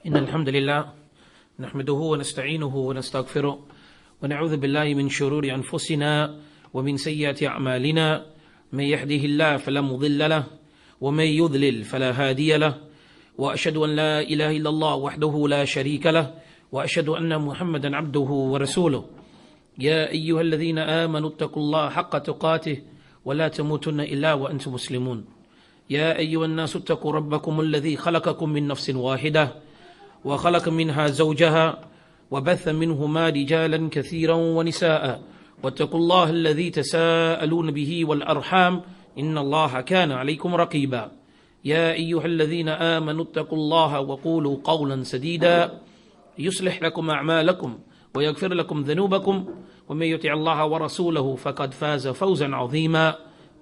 إن الحمد لله نحمده ونستعينه ونستغفره ونعوذ بالله من شرور أنفسنا ومن سيئات أعمالنا من يهده الله فلا مضل له ومن يضلل فلا هادي له وأشهد أن لا إله إلا الله وحده لا شريك له وأشهد أن محمدا عبده ورسوله يا أيها الذين آمنوا اتقوا الله حق تقاته ولا تموتن إلا وأنتم مسلمون يا أيها الناس اتقوا ربكم الذي خلقكم من نفس واحدة وخلق منها زوجها وبث منهما رجالا كثيرا ونساء واتقوا الله الذي تساءلون به والأرحام إن الله كان عليكم رقيبا يا أيها الذين آمنوا اتقوا الله وقولوا قولا سديدا يصلح لكم أعمالكم ويغفر لكم ذنوبكم ومن يطع الله ورسوله فقد فاز فوزا عظيما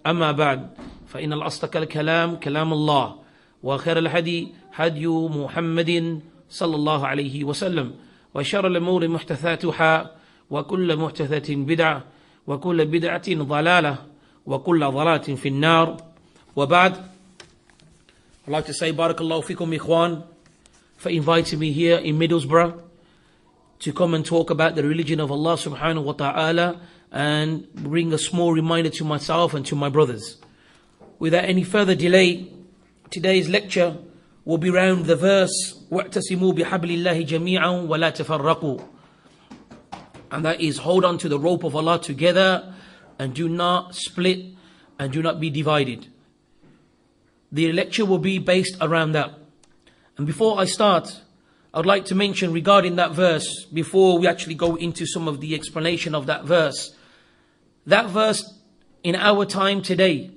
أما بعد فإن الأصدق الكلام كلام الله وخير الهدي هدي محمد صلى الله عليه وسلم وشر الأمور محدثاتها وكل محدثة بدعة وكل بدعة ضلالة وكل ضلالة في النار وبعد. I'd like to say Barakallahu Fikum Ikhwan for inviting me here in Middlesbrough to come and talk about the religion of Allah subhanahu wa ta'ala and bring a small reminder to myself and to my brothers. Without any further delay, today's lecture will be around the verse وَاعْتَسِمُوا بِحَبْلِ اللَّهِ جَمِيعًا وَلَا تَفَرَّقُوا, and that is, hold on to the rope of Allah together and do not split and do not be divided. The lecture will be based around that. And before I start, I would like to mention regarding that verse, before we actually go into some of the explanation of that verse in our time today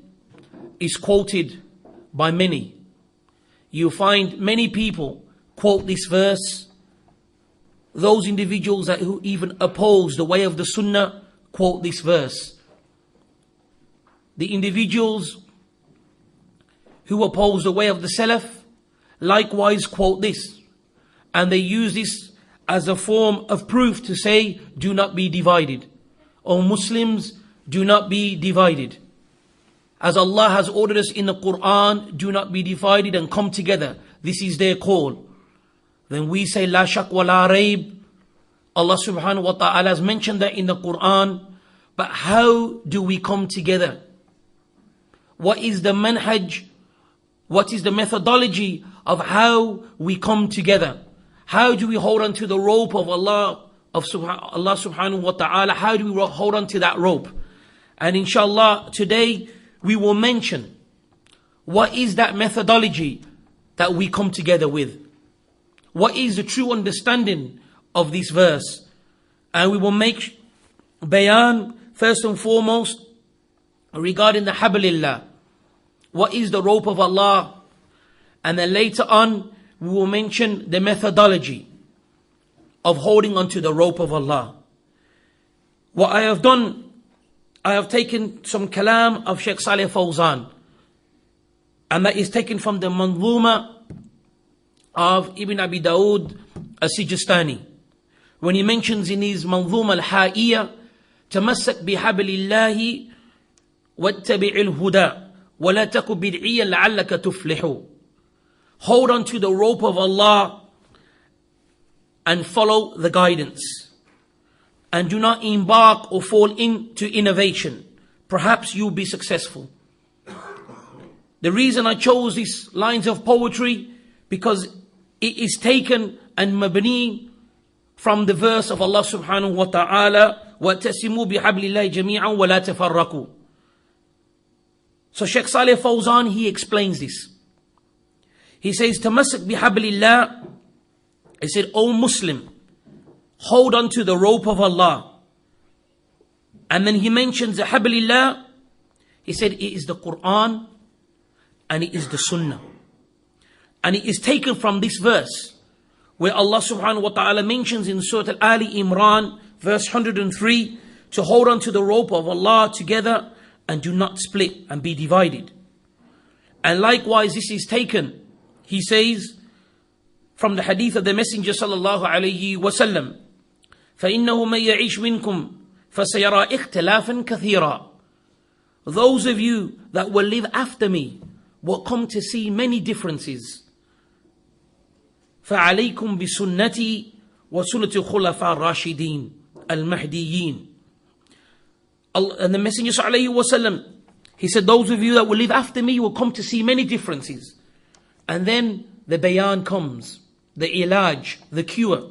is quoted by many. You find many people quote this verse. Those individuals who even oppose the way of the Sunnah quote this verse. The individuals who oppose the way of the Salaf likewise quote this. And they use this as a form of proof to say, do not be divided. O Muslims, do not be divided. As Allah has ordered us in the Quran, do not be divided and come together. This is their call. Then we say, La shak wa la raib. Allah subhanahu wa ta'ala has mentioned that in the Quran. But how do we come together? What is the manhaj? What is the methodology of how we come together? How do we hold on to the rope of Allah subhanahu wa ta'ala? How do we hold on to that rope? And inshallah, today we will mention what is that methodology that we come together with. What is the true understanding of this verse? And we will make bayan first and foremost regarding the hablillah. What is the rope of Allah? And then later on we will mention the methodology of holding onto the rope of Allah. What I have done, I have taken some kalam of Sheikh Saleh Fawzan, and that is taken from the manzuma of Ibn Abi Dawood as-Sijistani, when he mentions in his manzuma al-Ha'iyya, تمسك بحبل الله واتبع الهدى ولا تك بدعيا لعلك تفلح. Hold on to the rope of Allah and follow the guidance. And do not embark or fall into innovation. Perhaps you'll be successful. The reason I chose these lines of poetry, because it is taken and mabni from the verse of Allah subhanahu wa ta'ala, وَاتَّسِمُوا بِحَبْلِ اللَّهِ جَمِيعًا وَلَا تَفَرَّقُوا. So Sheikh Saleh Fawzan, he explains this. He says, تَمَسَّكْ بِحَبْلِ اللَّهِ. He said, O Muslim, hold on to the rope of Allah. And then he mentions the hablillah. He said it is the Quran and it is the Sunnah. And it is taken from this verse where Allah subhanahu wa ta'ala mentions in Surah Ali Imran verse 103 to hold on to the rope of Allah together and do not split and be divided. And likewise this is taken, he says, from the hadith of the Messenger sallallahu alayhi wa sallam, فَإِنَّهُ مَن يَعِيشْ مِنْكُمْ فَسَيَرَى اخْتِلَافًا كَثِيرًا. Those of you that will live after me will come to see many differences. فَعَلَيْكُمْ بِسُنَّتِي وَسُنَّةِ الْخُلَفَاءِ الرَّاشِدِينَ الْمَهْدِيِّينَ. And the Messenger ﷺ, he said, those of you that will live after me will come to see many differences. And then the bayan comes, the ilaj, the cure.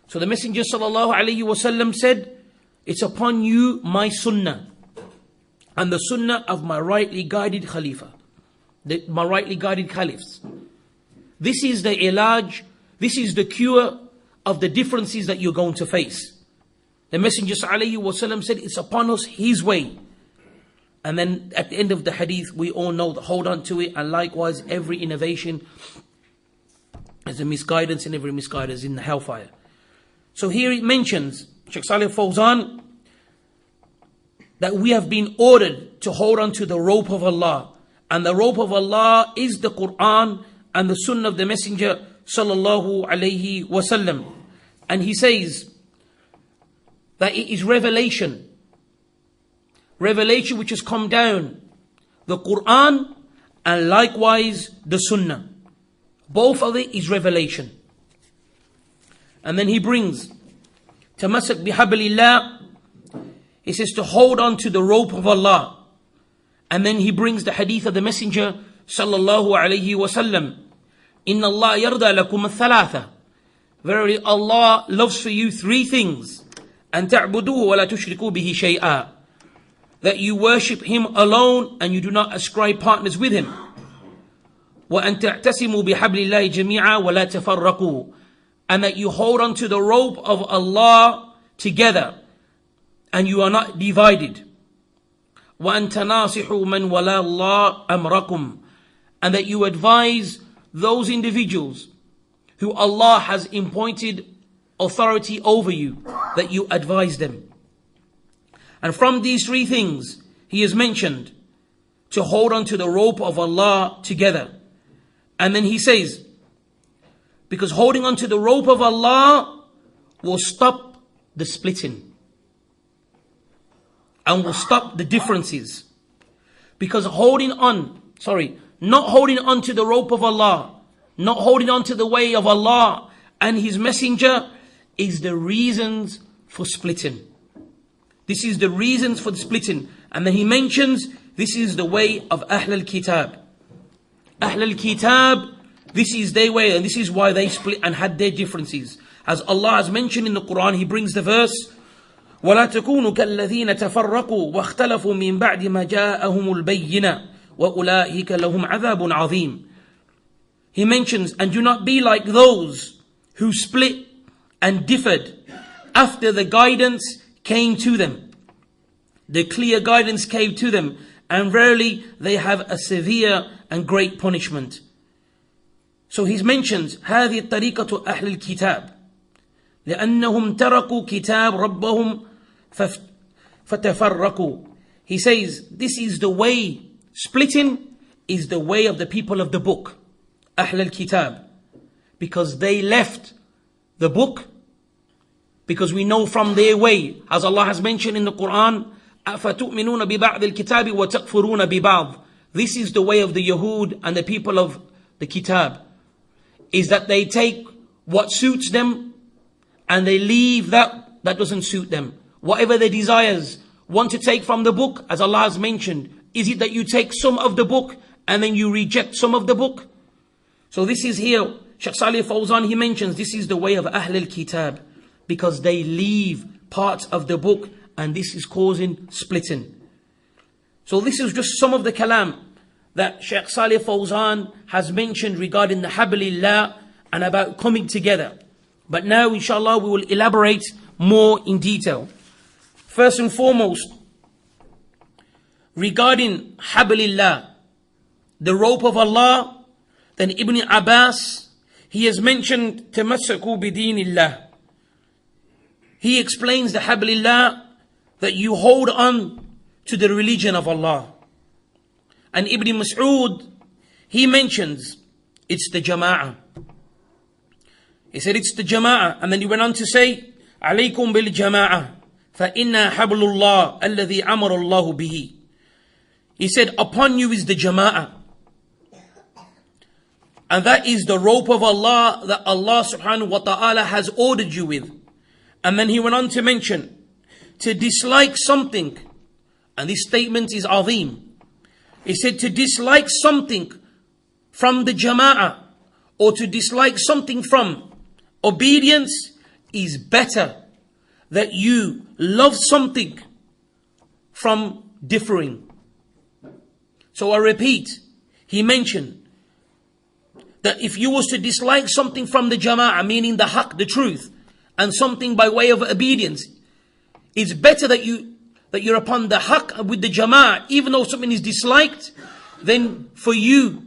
So the Messenger ﷺ said, it's upon you my sunnah and the sunnah of my rightly guided khalifa, my rightly guided caliphs. This is the ilaj, this is the cure of the differences that you're going to face. The Messenger ﷺ said, it's upon us his way. And then at the end of the hadith, we all know that hold on to it. And likewise, every innovation is a misguidance, and every misguidance in the hellfire. So here it mentions, Shaykh Salih Fawzan, that we have been ordered to hold on to the rope of Allah. And the rope of Allah is the Quran and the Sunnah of the Messenger sallallahu alayhi wasallam. And he says that it is revelation which has come down, the Quran and likewise the Sunnah. Both of it is revelation. And then he brings Tamasak bihablillah. He says to hold on to the rope of Allah. And then he brings the hadith of the Messenger sallallahu alayhi wasallam. Inna Allah yarda lakum al-thalatha. Verily Allah loves for you three things. And ta'buduhu wa la tushriku bihi shay'a. That you worship Him alone and you do not ascribe partners with Him. وَأَن تَعْتَسِمُوا بِحَبْلِ اللَّهِ جَمِيعًا وَلَا تَفَرَّقُوا. And that you hold on to the rope of Allah together and you are not divided. وَأَن تَنَاصِحُوا مَنْ وَلَا اللَّهِ أَمْرَكُمْ. And that you advise those individuals who Allah has appointed authority over you, that you advise them. And from these three things, he has mentioned to hold on to the rope of Allah together. And then he says, because holding on to the rope of Allah will stop the splitting and will stop the differences. Because not holding on to the rope of Allah, not holding on to the way of Allah and His Messenger is the reasons for splitting. This is the reasons for the splitting. And then he mentions, this is the way of Ahl al-Kitab. Ahl al-Kitab, this is their way, and this is why they split and had their differences. As Allah has mentioned in the Quran, He brings the verse, وَلَا تَكُونُوا كَالَّذِينَ تَفَرَّقُوا وَاخْتَلَفُوا مِنْ بَعْدِ مَا جَاءَهُمُ الْبَيِّنَةُ وَأُولَٰئِكَ لَهُمْ عَذَابٌ عَظِيمٌ. He mentions, and do not be like those who split and differed after the guidance came to them. The clear guidance came to them, and verily they have a severe and great punishment. So he mentions هذه الطريقة أهل الكتاب لأنهم تركوا كتاب ربهم فتفرقوا. He says this is the way, splitting is the way of the people of the book, أهل الكتاب, because they left the book. Because we know from their way, as Allah has mentioned in the Quran, أَفَتُؤْمِنُونَ بِبَعْضِ الْكِتَابِ وَتَكْفُرُونَ بِبَعْضِ. This is the way of the Yahud and the people of the Kitab, is that they take what suits them and they leave that doesn't suit them. Whatever their desires want to take from the book, as Allah has mentioned, is it that you take some of the book and then you reject some of the book? So this is here, Shaykh Salih Fawzan, he mentions this is the way of Ahl al-Kitab, because they leave parts of the book and this is causing splitting. So this is just some of the kalam that Shaykh Salih Fawzan has mentioned regarding the hablillah and about coming together. But now inshallah we will elaborate more in detail. First and foremost, regarding hablillah, the rope of Allah, then Ibn Abbas, he has mentioned tamassaku bidinillah. He explains the hablillah, that you hold on to the religion of Allah. And Ibn Mas'ud, he mentions it's the jama'ah. He said it's the jama'ah, and then he went on to say, alaykum bil jama'ah fa inna hablullah alladhi amara Allah bihi. He said, upon you is the jama'ah. And that is the rope of Allah that Allah subhanahu wa ta'ala has ordered you with. And then he went on to mention, to dislike something, and this statement is azim. He said to dislike something from the jama'ah, or to dislike something from obedience, is better that you love something from differing. So I repeat, he mentioned that if you was to dislike something from the jama'ah, meaning the haqq, the truth, and something by way of obedience, it's better that you're upon the haqq with the jama'ah, even though something is disliked, than for you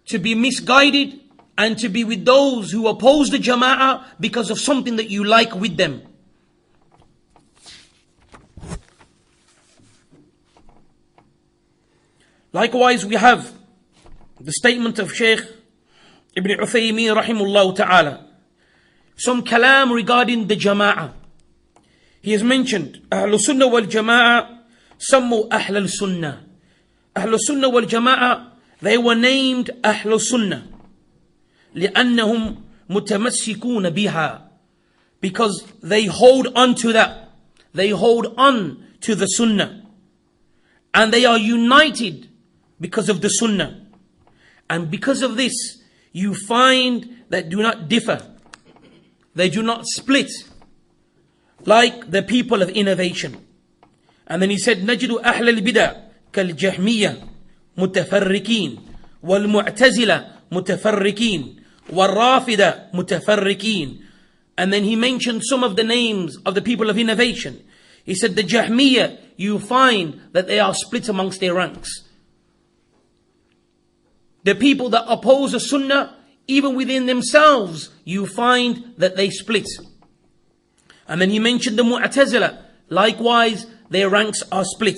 to be misguided and to be with those who oppose the jama'ah because of something that you like with them. Likewise, we have the statement of Shaykh Ibn Uthaymeen rahimahullah ta'ala. Some kalam regarding the jama'ah. He has mentioned, Ahlul Sunnah wal Jama'ah, sammu Ahlul Sunnah. Ahlul Sunnah wal Jama'ah, they were named Ahlul Sunnah. لأنهم متمسكون بها. Because they hold on to that. They hold on to the Sunnah. And they are united because of the Sunnah. And because of this, you find that do not differ. They do not split like the people of innovation. And then he said, نجد أهل البدع كالجهمية متفرقين والمعتزلة متفرقين والرافضة متفرقين. And then he mentioned some of the names of the people of innovation. He said the Jahmiyyah, you find that they are split amongst their ranks. The people that oppose the Sunnah, even within themselves, you find that they split. And then he mentioned the Mu'tazila. Likewise, their ranks are split.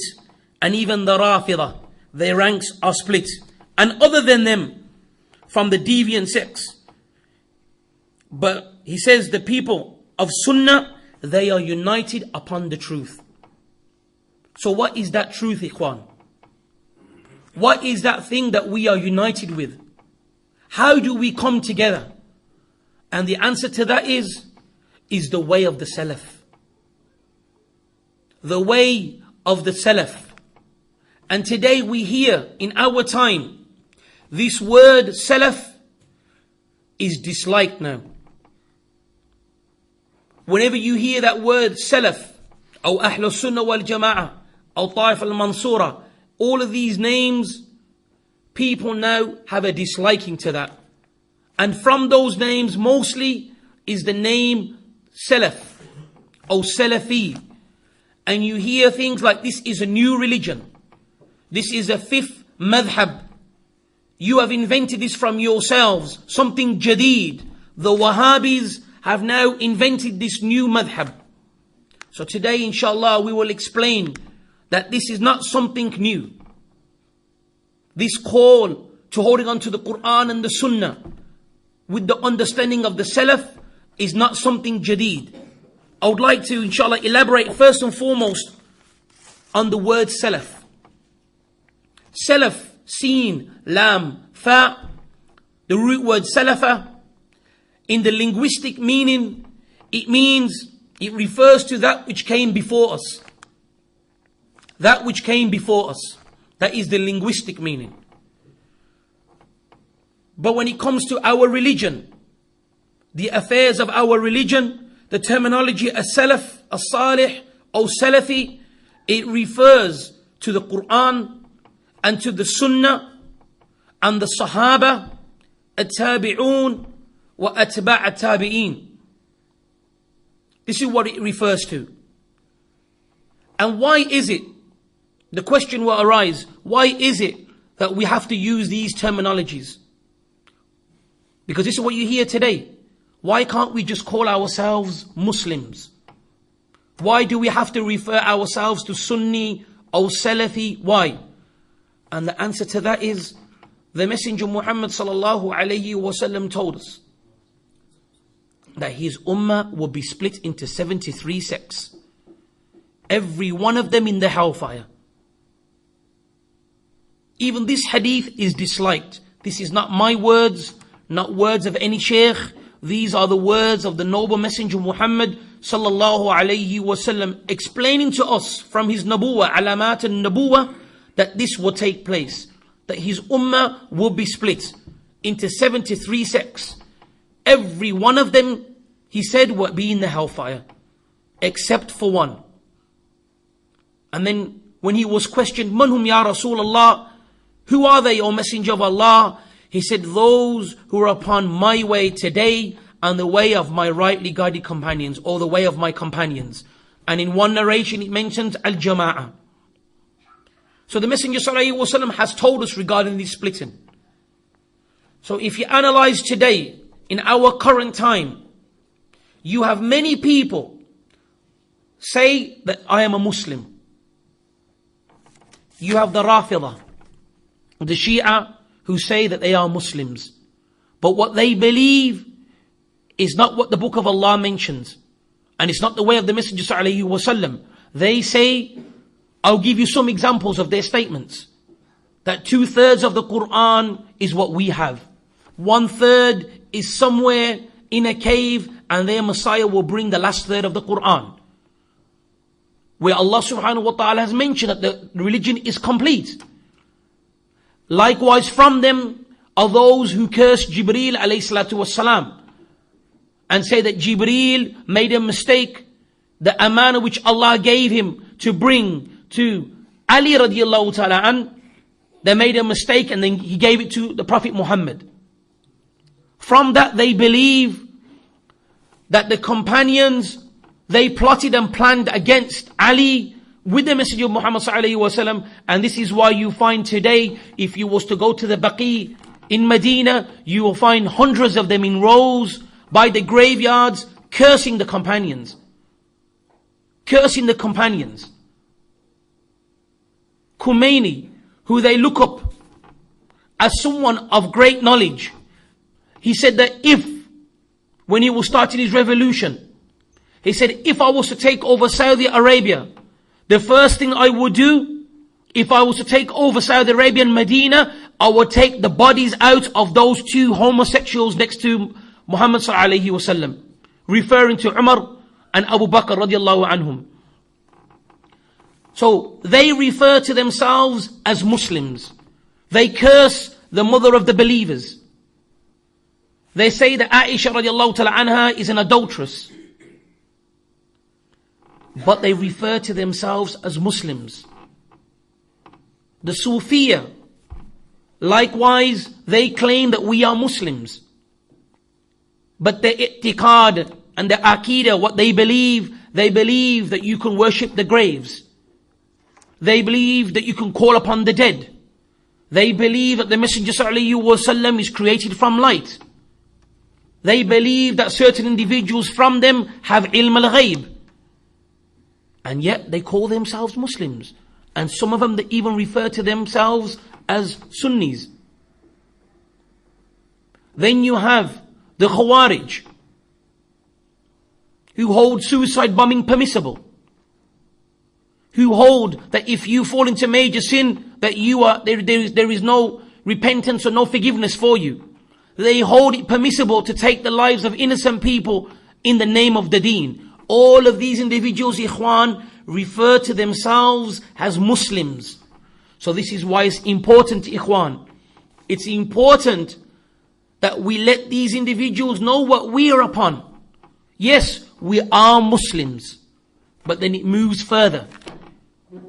And even the Rafidah, their ranks are split. And other than them, from the deviant sects. But he says the people of Sunnah, they are united upon the truth. So what is that truth, ikhwan? What is that thing that we are united with? How do we come together? And the answer to that is the way of the Salaf. The way of the Salaf. And today we hear in our time, this word Salaf is disliked now. Whenever you hear that word Salaf, or Ahlul Sunnah wal Jama'ah, or Taif al-Mansura, all of these names, people now have a disliking to that. And from those names, mostly is the name Salaf, or Salafi. And you hear things like, this is a new religion. This is a fifth madhab. You have invented this from yourselves, something jadid. The Wahhabis have now invented this new madhab. So today, inshallah, we will explain that this is not something new. This call to holding on to the Quran and the Sunnah with the understanding of the Salaf is not something jadid. I would like to, inshallah, elaborate first and foremost on the word Salaf. Salaf, Sin, Lam, Fa, the root word Salafa, in the linguistic meaning, it refers to that which came before us. That which came before us. That is the linguistic meaning. But when it comes to our religion, the affairs of our religion, the terminology as-Salaf, as-Salih, or Salafi, it refers to the Quran and to the Sunnah and the Sahaba, at-Tabi'un wa atba' at-Tabi'in. This is what it refers to. And why is it, the question will arise, why is it that we have to use these terminologies? Because this is what you hear today. Why can't we just call ourselves Muslims? Why do we have to refer ourselves to Sunni or Salafi? Why? And the answer to that is, the Messenger Muhammad sallallahu alayhi wasallam told us that his ummah will be split into 73 sects. Every one of them in the hellfire. Even this hadith is disliked. This is not my words, not words of any sheikh. These are the words of the noble messenger Muhammad sallallahu alayhi wasallam, explaining to us from his nabuwah, alamat al-nabuwah, that this will take place, that his ummah will be split into 73 sects. Every one of them, he said, will be in the hellfire, except for one. And then when he was questioned, Man hum ya Rasulullah, who are they, O Messenger of Allah? He said, those who are upon my way today and the way of my rightly guided companions, or the way of my companions. And in one narration it mentions al-jama'ah. So the Messenger sallallahu alaihi wasallam has told us regarding this splitting. So if you analyze today, in our current time, you have many people say that I am a Muslim. You have the Rafidah, the Shia, who say that they are Muslims. But what they believe is not what the Book of Allah mentions. And it's not the way of the Messenger sallallahu alaihi wasallam. They say, I'll give you some examples of their statements, that 2/3 of the Quran is what we have. 1/3 is somewhere in a cave, and their Messiah will bring the last third of the Quran, where Allah subhanahu wa ta'ala has mentioned that the religion is complete. Likewise, from them are those who curse Jibreel alayhi salatu wassalam, and say that Jibreel made a mistake, the amana which Allah gave him to bring to Ali radiallahu ta'ala an, they made a mistake and then he gave it to the Prophet Muhammad. From that they believe that the companions, they plotted and planned against Ali with the Messenger of Muhammad sallallahu alaihi wasallam. And this is why you find today, if you was to go to the Baqi in Medina, you will find hundreds of them in rows by the graveyards, cursing the companions. Cursing the companions. Khomeini, who they look up as someone of great knowledge, he said that when he was starting his revolution, he said, if I was to take over Saudi Arabia, the first thing I would do, if I was to take over Saudi Arabia and Medina, I would take the bodies out of those 2 homosexuals next to Muhammad sallallahu alaihi wasallam, referring to Umar and Abu Bakr radiallahu anhum. So they refer to themselves as Muslims. They curse the mother of the believers. They say that Aisha radiallahu ta'ala anha is an adulteress. But they refer to themselves as Muslims. The Sufiya, likewise, they claim that we are Muslims. But the i'tiqad and the aqidah, what they believe that you can worship the graves. They believe that you can call upon the dead. They believe that the Messenger sallallahu alaihi wasallam is created from light. They believe that certain individuals from them have ilm al-ghayb. And yet they call themselves Muslims. And some of them, they even refer to themselves as Sunnis. Then you have the Khawarij, who hold suicide bombing permissible. Who hold that if you fall into major sin, that there is no repentance or no forgiveness for you. They hold it permissible to take the lives of innocent people in the name of the deen. All of these individuals, ikhwan, refer to themselves as Muslims. So this is why it's important, ikhwan. It's important that we let these individuals know what we are upon. Yes, we are Muslims. But then it moves further.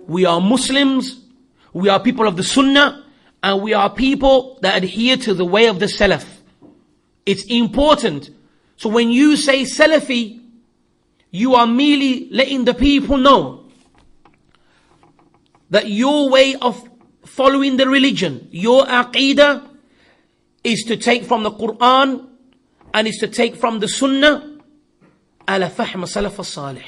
We are Muslims, we are people of the Sunnah, and we are people that adhere to the way of the Salaf. It's important. So when you say Salafi, you are merely letting the people know that your way of following the religion, your aqidah, is to take from the Quran and is to take from the Sunnah ala fahm salaf as-salih,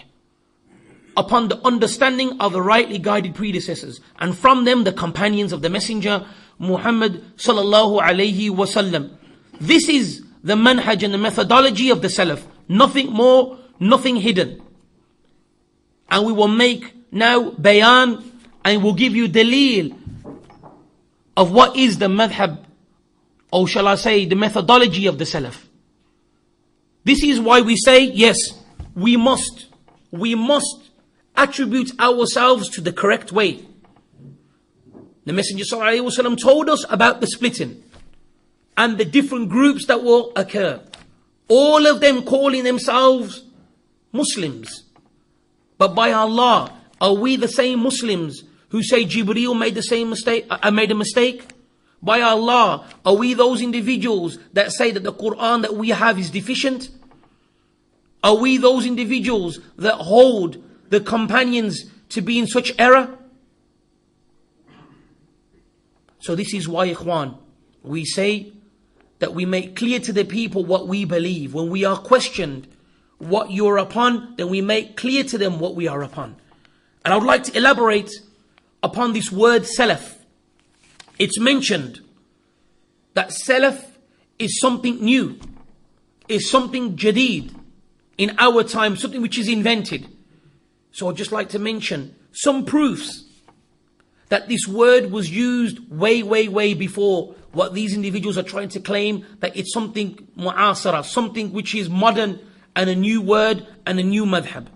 upon the understanding of the rightly guided predecessors, and from them the companions of the Messenger Muhammad sallallahu alayhi wasallam. This is the manhaj and the methodology of the Salaf. Nothing more, nothing hidden. And we will make now bayan, and we'll give you dalil of what is the madhab or shall I say the methodology of the Salaf. This is why we say, yes, we must attribute ourselves to the correct way. The Messenger ﷺ told us about the splitting and the different groups that will occur. All of them calling themselves Muslims. But by Allah, are we the same Muslims who say Jibreel made the same mistake? Made a mistake? By Allah, are we those individuals that say that the Quran that we have is deficient? Are we those individuals that hold the companions to be in such error? So this is why, ikhwan, we say that we make clear to the people what we believe. When we are questioned what you're upon, then we make clear to them what we are upon. And I would like to elaborate upon this word Salaf. It's mentioned that Salaf is something new, is something Jadid in our time, something which is invented. So I'd just like to mention some proofs that this word was used way before what these individuals are trying to claim, that it's something mu'asara, something which is modern and a new word and a new madhab.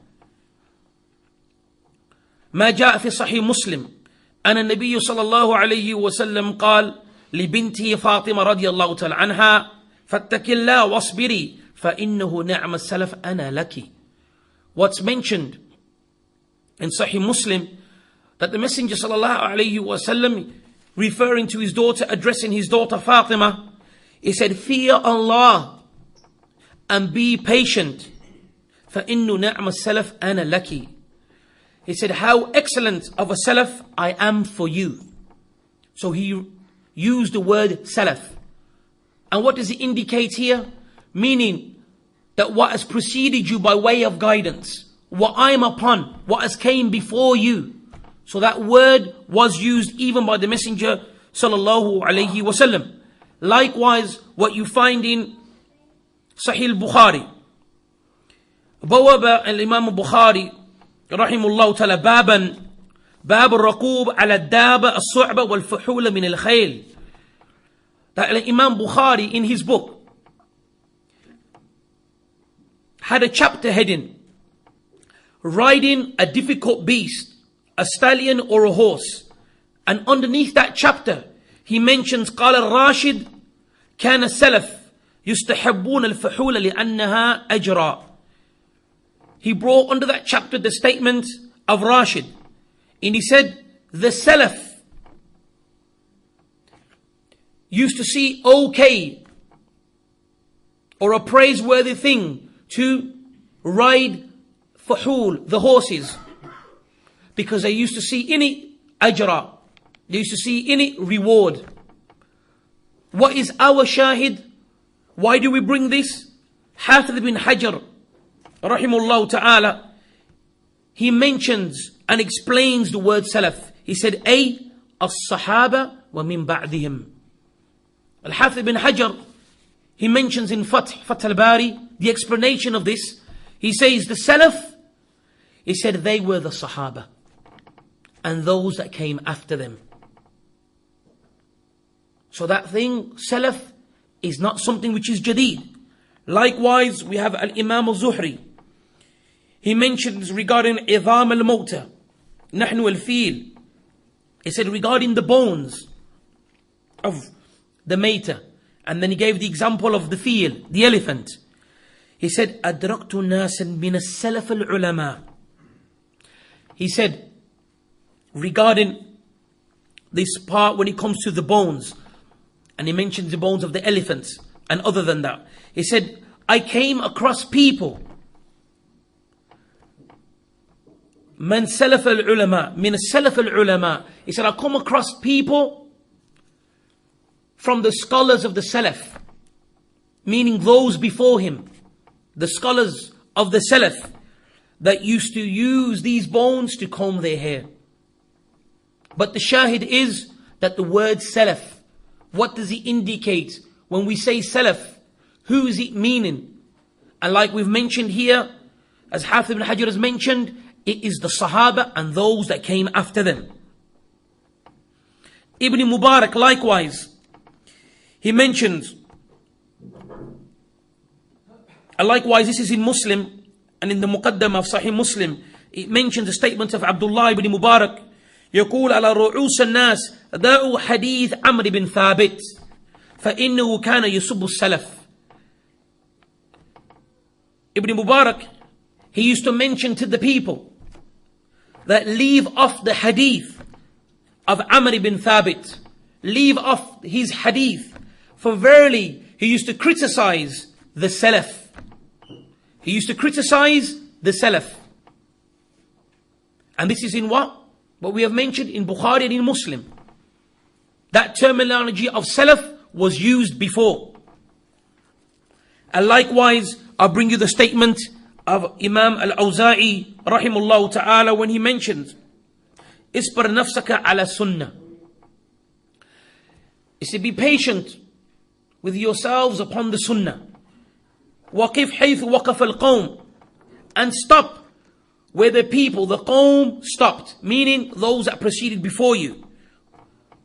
ما جاء في صحيح مسلم أن النبي صلى الله عليه وسلم قال لبنته فاطمة رضي الله تعالى عنها فاتق الله واصبري فإنه نعم السلف أنا لك. What's mentioned in Sahih Muslim, that the Messenger sallallahu alayhi wasallam, referring to his daughter, addressing his daughter Fatima, he said, fear Allah and be patient. فَإِنُّ نَعْمَ السَّلَفْ أَنَا لَكِ. He said, how excellent of a Salaf I am for you. So he used the word Salaf. And what does it indicate here? Meaning that what has preceded you by way of guidance, what I am upon, what has came before you. So that word was used even by the Messenger sallallahu alayhi wasallam. Likewise, what you find in Sahih al-Bukhari. بواب الإمام البخاري رحمه الله تعالى باب الركوب على الدابة الصعبة والفحول من الخيل. That Imam Bukhari in his book had a chapter heading, riding a difficult beast, a stallion or a horse. And underneath that chapter, he mentions قال الراشد كان السلف يستحبون الفحول لأنها أجرى. He brought under that chapter the statement of Rashid. And he said, the Salaf used to see okay or a praiseworthy thing to ride fuhul, the horses, because they used to see in it ajra, they used to see in it reward. What is our shahid? Why do we bring this? Hafiz bin Hajar rahimahullah ta'ala, he mentions and explains the word salaf. He said, ay as-sahaba wa min ba'dihim. Al-Hafiz bin Hajar, he mentions in Fath al-Bari, the explanation of this. He says, the salaf, he said they were the sahaba and those that came after them. So that thing, salaf, is not something which is jadid. Likewise, we have Al-Imam al-Zuhri. He mentions regarding idham al-mawta, nahnu al-fil. He said regarding the bones of the maita. And then he gave the example of the fil, the elephant. He said, adraktu nasan min as-salaf al-ulama. He said, regarding this part when it comes to the bones, and he mentions the bones of the elephants, and other than that, he said, I came across people, man salaf al-ulama, min as-salaf al-ulama. He said, I come across people from the scholars of the salaf, meaning those before him, the scholars of the salaf, that used to use these bones to comb their hair. But the shahid is that the word salaf, what does it indicate? When we say salaf, who is it meaning? And like we've mentioned here, as Hafiz ibn Hajar has mentioned, it is the Sahaba and those that came after them. Ibn Mubarak likewise, he mentions, and likewise this is in Muslim, and in the Muqaddamah of Sahih Muslim, it mentions a statement of Abdullah ibn Mubarak, يقول على رؤوس الناس دعوا حديث عمرو بن ثابت فإنه كان يسب السلف. Ibn Mubarak, he used to mention to the people that leave off the hadith of Amr ibn Thabit, leave off his hadith, for verily he used to criticize the Salaf. He used to criticize the Salaf. And this is in what we have mentioned in Bukhari and in Muslim. That terminology of Salaf was used before. And likewise, I'll bring you the statement of Imam al-Awza'i rahimullah ta'ala when he mentions Isbar nafsaka ala sunnah. He said, be patient with yourselves upon the sunnah. Waqif haythu waqaf al-qawm. And stop where the people, the qawm, stopped. Meaning those that proceeded before you.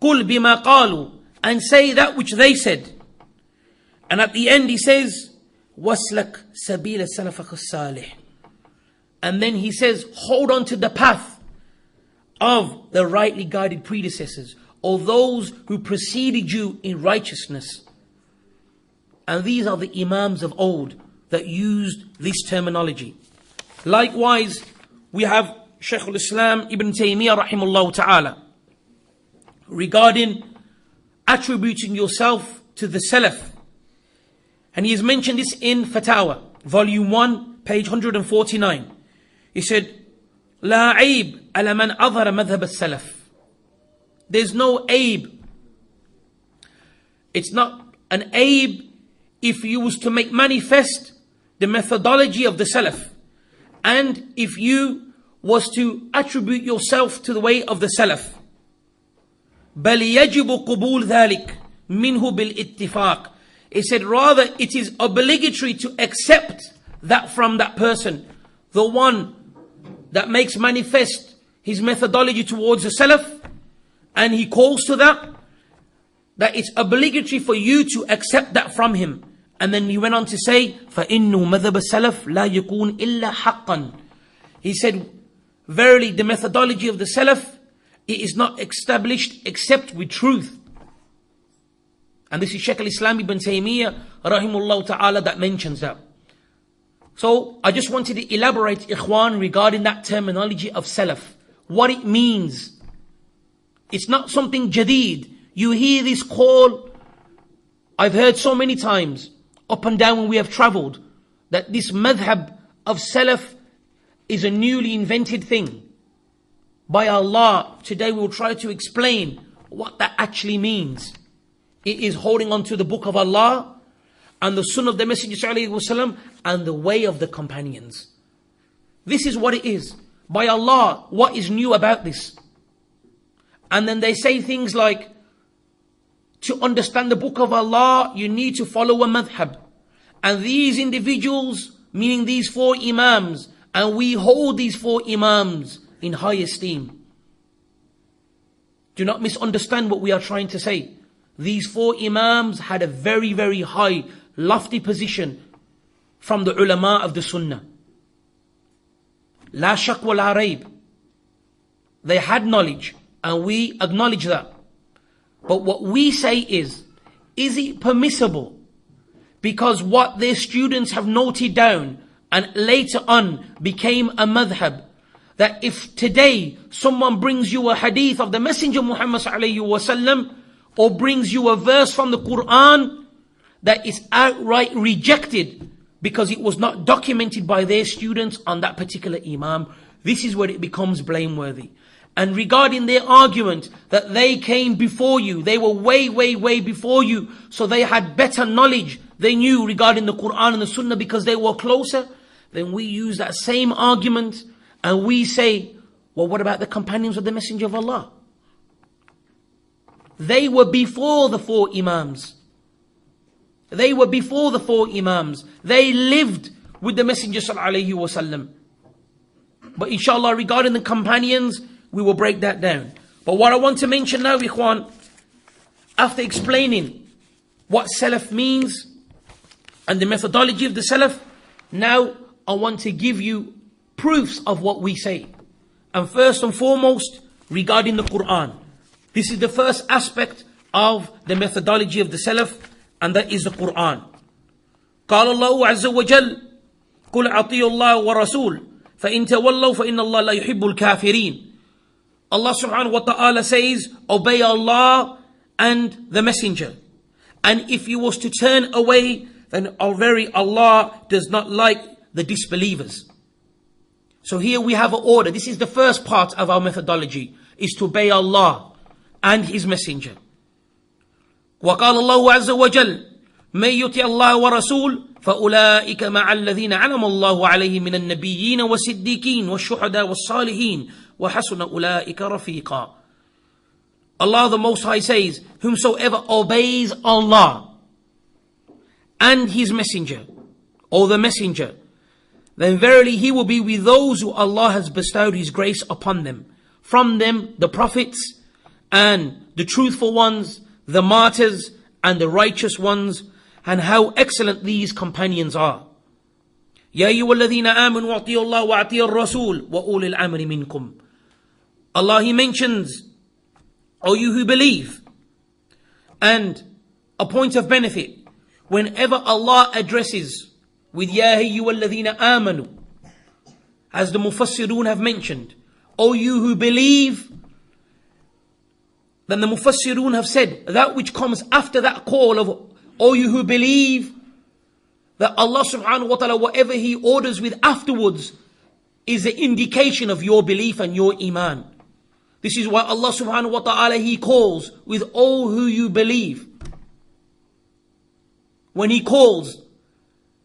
Qul bima qalu. And say that which they said. And at the end he says, Waslak sabila salafak salih. And then he says, hold on to the path of the rightly guided predecessors, or those who preceded you in righteousness. And these are the Imams of old that used this terminology. Likewise, we have Shaykh al-Islam Ibn Taymiyyah rahimahullah ta'ala regarding attributing yourself to the Salaf. And he has mentioned this in Fatawa, volume 1, page 149. He said, La aib ala man adhara madhab al-Salaf. There's no aib. It's not an aib if you was to make manifest the methodology of the Salaf. And if you was to attribute yourself to the way of the Salaf. بل يجب قبول ذلك منه بالاتفاق. He said, rather it is obligatory to accept that from that person, the one that makes manifest his methodology towards the Salaf, and he calls to that it's obligatory for you to accept that from him. And then he went on to say, فَإِنُّ مَذَبَ السَّلَفِ لَا يَكُونَ إِلَّا حَقًّا. He said, verily the methodology of the Salaf, it is not established except with truth. And this is Shaykh al-Islam Ibn Taymiyyah rahimullah ta'ala that mentions that. So I just wanted to elaborate, ikhwan, regarding that terminology of Salaf. What it means. It's not something jadid. You hear this call, I've heard so many times, up and down when we have travelled, that this madhab of Salaf is a newly invented thing. By Allah, today we will try to explain what that actually means. It is holding on to the book of Allah and the sunnah of the Messenger ﷺ and the way of the companions. This is what it is. By Allah, what is new about this? And then they say things like, to understand the book of Allah, you need to follow a madhab. And these individuals, meaning these 4 Imams, and we hold these 4 Imams in high esteem. Do not misunderstand what we are trying to say. These 4 Imams had a very, very high, lofty position from the ulama of the Sunnah. La shak wa la raib. They had knowledge, and we acknowledge that. But what we say is it permissible, because what their students have noted down and later on became a madhab, that if today someone brings you a hadith of the Messenger Muhammad sallallahu alaihi wasallam, or brings you a verse from the Quran, that is outright rejected because it was not documented by their students on that particular Imam, this is where it becomes blameworthy. And regarding their argument that they came before you, they were way, way, way before you, so they had better knowledge, they knew regarding the Quran and the Sunnah because they were closer, then we use that same argument and we say, well, what about the companions of the Messenger of Allah? They were before the 4 Imams. They were before the 4 Imams. They lived with the Messenger sallallahu alaihi wasallam. But inshallah, regarding the companions, we will break that down. But what I want to mention now, ikhwan, after explaining what Salaf means and the methodology of the Salaf, now I want to give you proofs of what we say. And first and foremost, regarding the Quran. This is the first aspect of the methodology of the Salaf, and that is the Quran. قال الله عز وجل قل أطيعوا الله ورسول فإن تولوا فإن الله لا يحب الكافرين. Allah subhanahu wa ta'ala says, obey Allah and the Messenger. And if you was to turn away, then very Allah does not like the disbelievers. So here we have an order. This is the first part of our methodology, is to obey Allah and His Messenger. وقال الله عز وجل من يطع الله ورسول فأولئك مع الذين أنعم الله عليهم من النبيين والصديقين والشهداء والصالحين وحسن أولئك رفيقا. Allah the Most High says, whomsoever obeys Allah and His Messenger, or the Messenger, then verily he will be with those who Allah has bestowed His grace upon them. From them the prophets and the truthful ones, the martyrs and the righteous ones, and how excellent these companions are. يا أيها الذين آمنوا أطيعوا الله وأطيعوا الرسول وأولي الأمر منكم. Allah, He mentions, O you who believe. And a point of benefit, whenever Allah addresses with Ya ayyuhalladhina amanu, as the Mufassirun have mentioned, O you who believe, then the Mufassirun have said that which comes after that call of O you who believe, that Allah subhanahu wa ta'ala, whatever He orders with afterwards is an indication of your belief and your iman. This is why Allah subhanahu wa ta'ala, He calls with all who you believe. When He calls,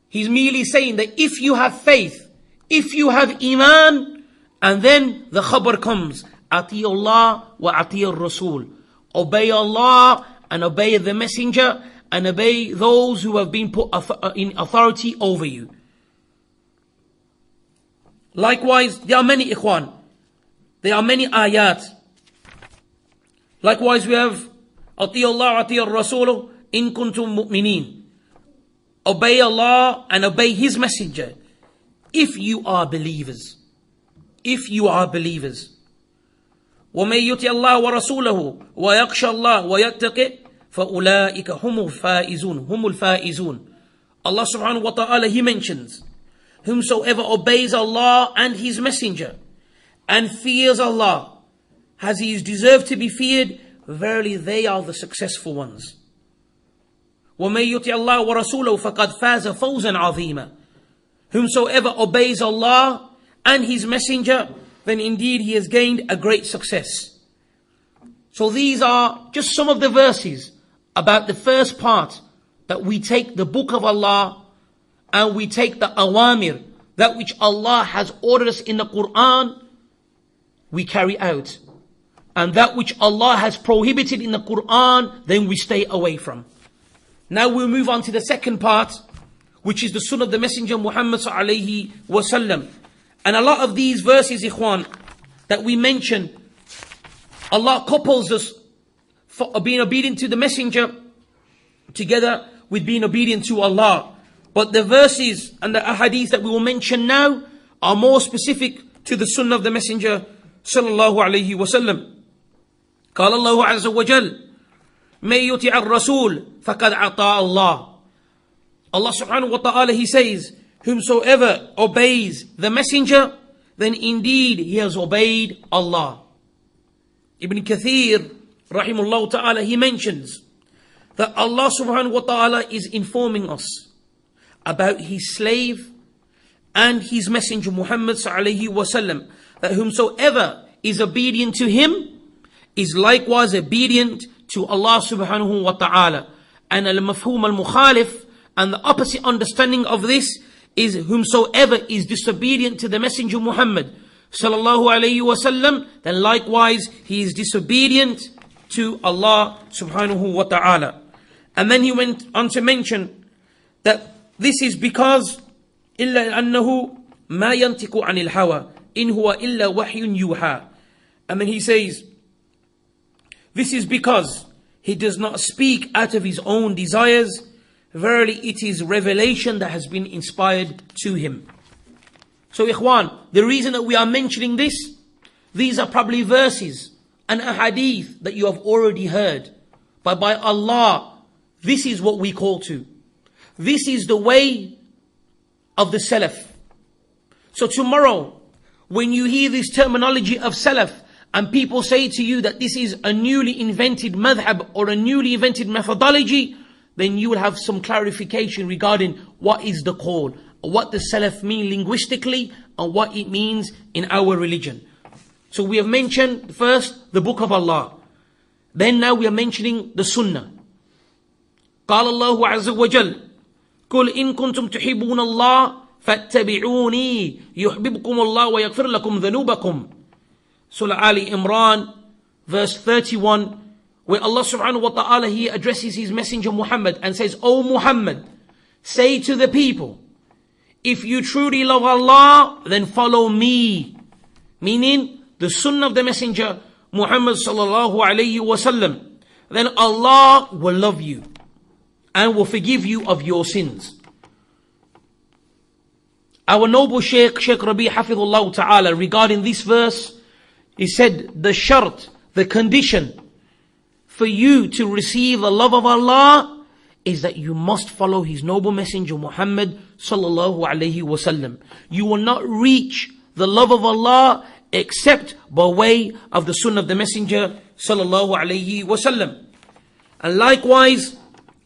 He's merely saying that if you have faith, if you have iman, and then the khabar comes, Ati Allah wa ati al-Rasul. Obey Allah and obey the Messenger and obey those who have been put in authority over you. Likewise, there are many ikhwan. There are many ayat. Likewise, we have Ati Allah, Ati al-Rasul, in kuntum mu'mineen. Obey Allah and obey His Messenger if you are believers. If you are believers. وَمَن يُطِعِ اللَّهَ وَرَسُولَهُ وَيَخْشَى اللَّهَ وَيَتَّقِهِ فَأُولَٰئِكَ هُمُ الْفَائِزُونَ. Allah subhanahu wa ta'ala, He mentions, whomsoever obeys Allah and His Messenger and fears Allah as He is deserved to be feared, verily they are the successful ones. وَمَن يُطِعِ اللَّهَ وَرَسُولَهُ فَقَدْ فَازَ فَوْزًا عَظِيمًا. Whomsoever obeys Allah and His Messenger, then indeed he has gained a great success. So these are just some of the verses about the first part, that we take the book of Allah and we take the awamir, that which Allah has ordered us in the Quran, we carry out. And that which Allah has prohibited in the Quran, then we stay away from. Now we'll move on to the second part, which is the sunnah of the Messenger Muhammad sallallahu alaihi wasallam. And a lot of these verses, ikhwan, that we mention, Allah couples us for being obedient to the Messenger together with being obedient to Allah. But the verses and the ahadith that we will mention now are more specific to the sunnah of the Messenger sallallahu alaihi wasallam. قال الله عز وجل من يطع الرسول فقد أطاع الله. Allah subhanahu wa ta'ala, He says, whomsoever obeys the Messenger, then indeed he has obeyed Allah. Ibn Kathir, rahimullah ta'ala, he mentions that Allah subhanahu wa ta'ala is informing us about His slave and His Messenger Muhammad sallallahu alaihi wasallam, that whomsoever is obedient to him is likewise obedient to Allah subhanahu wa ta'ala. And al-mafhum al-mukhalif, and the opposite understanding of this, is whomsoever is disobedient to the Messenger Muhammad sallallahu alayhi wasallam, then likewise he is disobedient to Allah subhanahu wa ta'ala. And then he went on to mention that this is because إِلَّا أَنَّهُ مَا يَنْتِقُ عَنِ الْهَوَى إِنْ هُوَ إِلَّا وَحْيٌ يُوحَى. And then he says, this is because He does not speak out of his own desires. Verily it is revelation that has been inspired to him. So ikhwan, the reason that we are mentioning this, these are probably verses and a hadith that you have already heard. But by Allah, this is what we call to. This is the way of the Salaf. So tomorrow, when you hear this terminology of Salaf, and people say to you that this is a newly invented madhab or a newly invented methodology, then you will have some clarification regarding what is the call, what the Salaf mean linguistically, and what it means in our religion. So we have mentioned first the Book of Allah. Then now we are mentioning the Sunnah. قال الله عز وجل قل إن كنتم تحبون الله فاتبعوني يحببكم الله ويغفر لكم ذنوبكم. Surah Ali Imran, verse 31, where Allah subhanahu wa ta'ala here addresses his messenger Muhammad and says, O Muhammad, say to the people, if you truly love Allah, then follow me. Meaning, the sunnah of the messenger Muhammad sallallahu alayhi wasallam. Then Allah will love you and will forgive you of your sins. Our noble Shaykh Rabi Hafidhullah ta'ala, regarding this verse, he said, the shart, the condition for you to receive the love of Allah is that you must follow his noble messenger Muhammad sallallahu alayhi wasallam. You will not reach the love of Allah except by way of the sunnah of the messenger sallallahu alayhi wasallam. And likewise,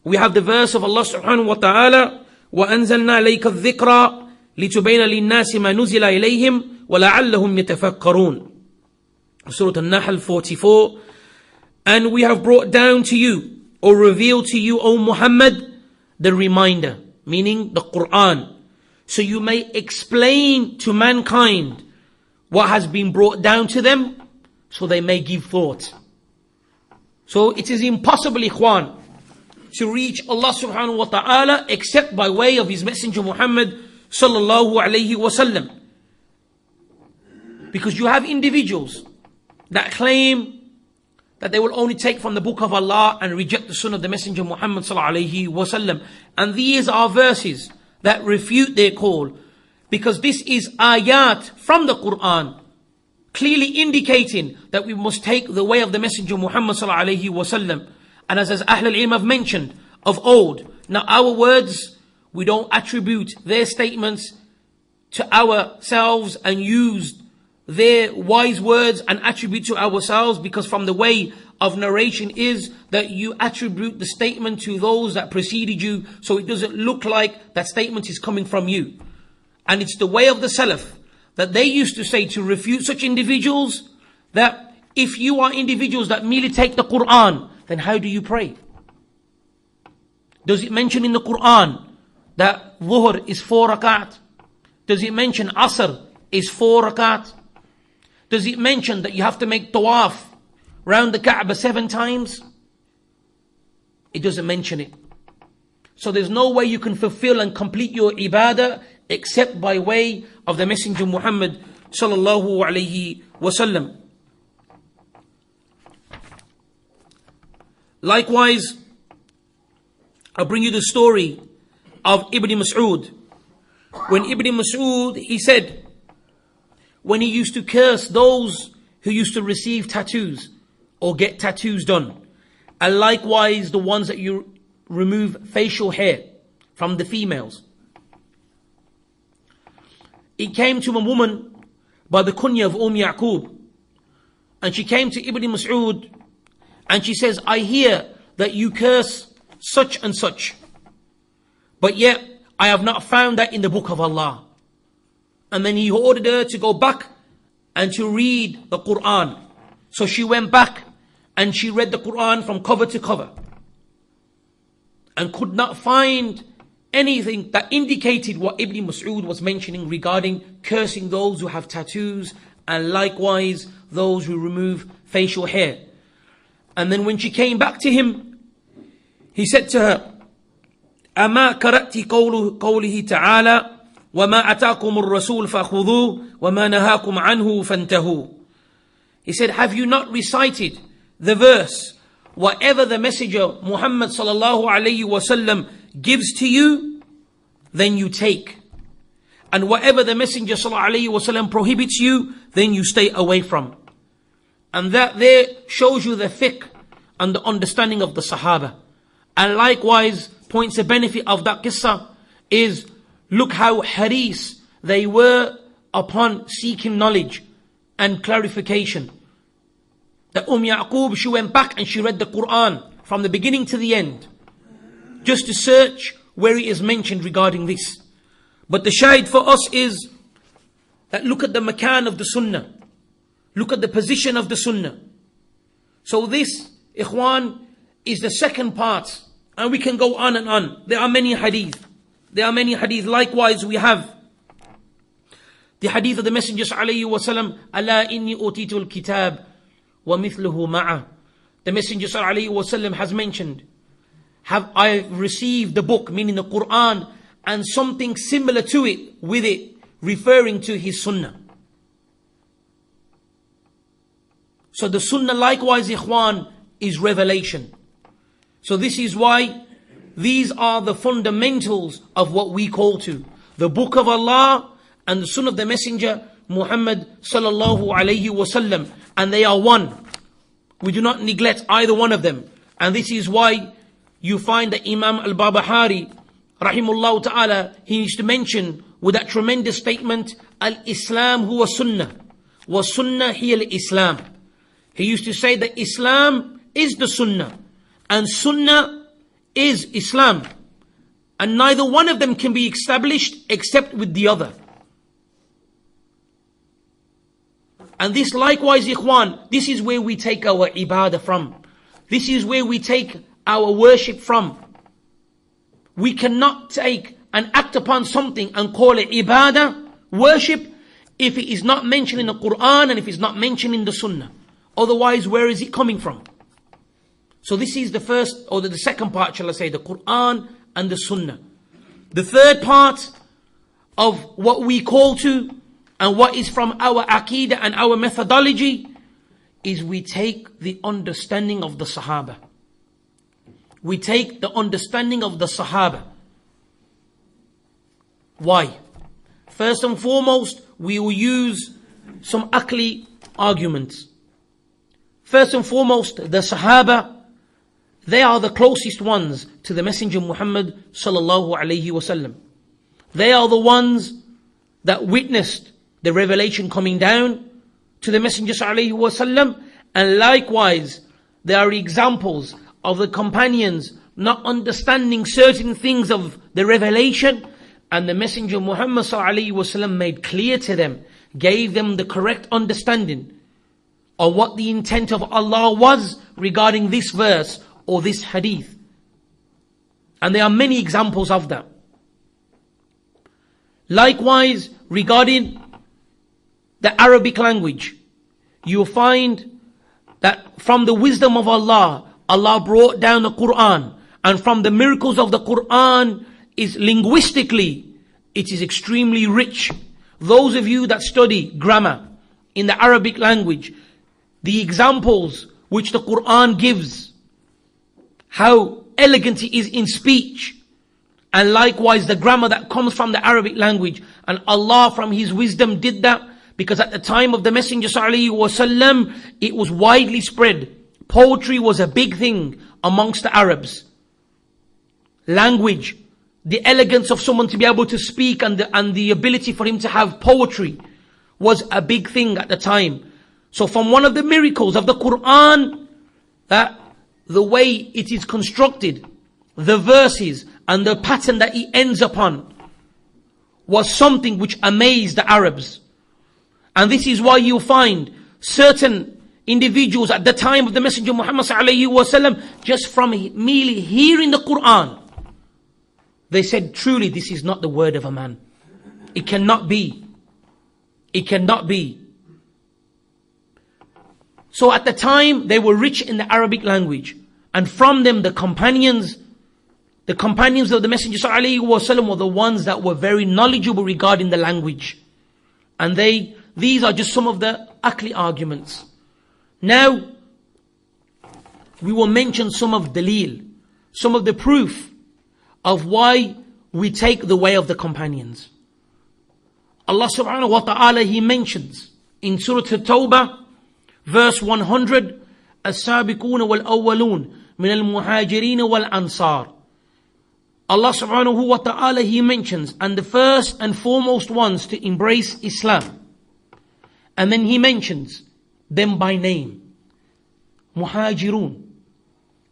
we have the verse of Allah subhanahu wa ta'ala, وَأَنزَلْنَا إِلَيْكَ الذِّكْرَ لِتُبَيْنَ لِلنَّاسِ مَا نُزِلَ إِلَيْهِمْ وَلَعَلَّهُمْ يَتَفَكَّرُونَ. Surah An-Nahl 44. And we have brought down to you, or revealed to you, O Muhammad, the reminder, meaning the Quran, so you may explain to mankind what has been brought down to them, so they may give thought. So it is impossible, ikhwan, to reach Allah subhanahu wa ta'ala except by way of his messenger Muhammad sallallahu alayhi wasallam. Because you have individuals that claim that they will only take from the book of Allah and reject the sunnah of the messenger Muhammad sallallahu alayhi wasallam. And these are verses that refute their call, because this is ayat from the Quran, clearly indicating that we must take the way of the messenger Muhammad sallallahu alayhi wasallam. And as Ahl al-Ilm have mentioned of old, now our words, we don't attribute their statements to ourselves and use their wise words and attribute to ourselves, because from the way of narration is that you attribute the statement to those that preceded you, so it doesn't look like that statement is coming from you. And it's the way of the Salaf that they used to say to refute such individuals, that if you are individuals that merely take the Quran, then how do you pray? Does it mention in the Quran that Dhuhr is 4 rakat? Does it mention Asr is 4 rakat? Does it mention that you have to make tawaf round the Kaaba 7 times? It doesn't mention it. So there's no way you can fulfill and complete your ibadah except by way of the messenger Muhammad sallallahu alayhi wasallam. Likewise, I'll bring you the story of Ibn Mas'ud. When Ibn Mas'ud, he said, when he used to curse those who used to receive tattoos or get tattoos done, and likewise the ones that you remove facial hair from the females. It came to a woman by the kunya of Yaqub, and she came to Ibn Mas'ud and she says, I hear that you curse such and such, but yet I have not found that in the book of Allah. And then he ordered her to go back and to read the Quran. So she went back and she read the Quran from cover to cover, and could not find anything that indicated what Ibn Mas'ud was mentioning regarding cursing those who have tattoos and likewise those who remove facial hair. And then when she came back to him, he said to her, أَمَا كَرَأْتِ قَوْلِهِ تَعَالَى وَمَا أَتَاكُمُ الرَّسُولُ فَخُذُوهُ وَمَا نَهَاكُمْ عَنْهُ فَانْتَهُوا. He said, have you not recited the verse, whatever the Messenger Muhammad sallallahu alayhi wasallam gives to you, then you take. And whatever the Messenger sallallahu alayhi wasallam prohibits you, then you stay away from. And that there shows you the fiqh and the understanding of the Sahaba. And likewise, points the benefit of that qissa is, look how haris they were upon seeking knowledge and clarification. That Yaqub, she went back and she read the Quran from the beginning to the end, just to search where it is mentioned regarding this. But the shahid for us is that look at the makan of the sunnah. Look at the position of the sunnah. So this, ikhwan, is the second part. And we can go on and on. There are many hadith. Likewise, we have the hadith of the Messenger alayhi wasallam, Ala inni utitul kitab wa mithluhu ma'a. The Messenger alayhi wasallam has mentioned, have I received the book, meaning the Quran, and something similar to it, with it, referring to his sunnah. So the sunnah likewise, ikhwan, is revelation. So this is why these are the fundamentals of what we call to the book of Allah and the sunnah of the Messenger Muhammad sallallahu alayhi wasallam, and they are one. We do not neglect either one of them. And this is why you find that Imam al-Barbahari rahimullah ta'ala, he used to mention with that tremendous statement, al-Islam huwa sunnah wa sunnah hiya al-Islam. He used to say that Islam is the sunnah and sunnah is Islam, and neither one of them can be established except with the other. And this likewise, ikhwan, this is where we take our ibadah from. This is where we take our worship from. We cannot take and act upon something and call it ibadah, worship, if it is not mentioned in the Quran and if it's not mentioned in the Sunnah. Otherwise, where is it coming from? So this is the first, or the second part, shall I say, the Quran and the Sunnah. The third part of what we call to and what is from our aqeedah and our methodology is we take the understanding of the Sahaba. We take the understanding of the Sahaba. Why? First and foremost, we will use some aqli arguments. First and foremost, the Sahaba, they are the closest ones to the Messenger Muhammad sallallahu alayhi wasallam. They are the ones that witnessed the revelation coming down to the Messenger sallallahu alayhi wasallam, and likewise, there are examples of the companions not understanding certain things of the revelation, and the Messenger Muhammad sallallahu alayhi wasallam made clear to them, gave them the correct understanding of what the intent of Allah was regarding this verse or this hadith. And there are many examples of that. Likewise, regarding the Arabic language, you'll find that from the wisdom of Allah, Allah brought down the Quran, and from the miracles of the Quran is linguistically, it is extremely rich. Those of you that study grammar in the Arabic language, the examples which the Quran gives, how elegant it is in speech, and likewise the grammar that comes from the Arabic language, and Allah from His wisdom did that, because at the time of the Messenger sallallahu alaihi wasallam, it was widely spread. Poetry was a big thing amongst the Arabs. Language, the elegance of someone to be able to speak, and the ability for him to have poetry was a big thing at the time. So from one of the miracles of the Quran, that the way it is constructed, the verses and the pattern that it ends upon, was something which amazed the Arabs. And this is why you find certain individuals at the time of the Messenger Muhammad sallallahu alaihi wasallam, just from merely hearing the Quran, they said, truly this is not the word of a man. It cannot be. It cannot be. So at the time, they were rich in the Arabic language. And from them, the companions of the Messenger sallallahu alaihi wasallam were the ones that were very knowledgeable regarding the language. And these are just some of the aqli arguments. Now, we will mention some of dalil, some of the proof of why we take the way of the companions. Allah subhanahu wa ta'ala, He mentions in Surah At-Tawbah, verse 100, السابقون والأولون من المهاجرين والأنصار. Allah subhanahu wa ta'ala, He mentions, and the first and foremost ones to embrace Islam. And then He mentions them by name. Muhajirun.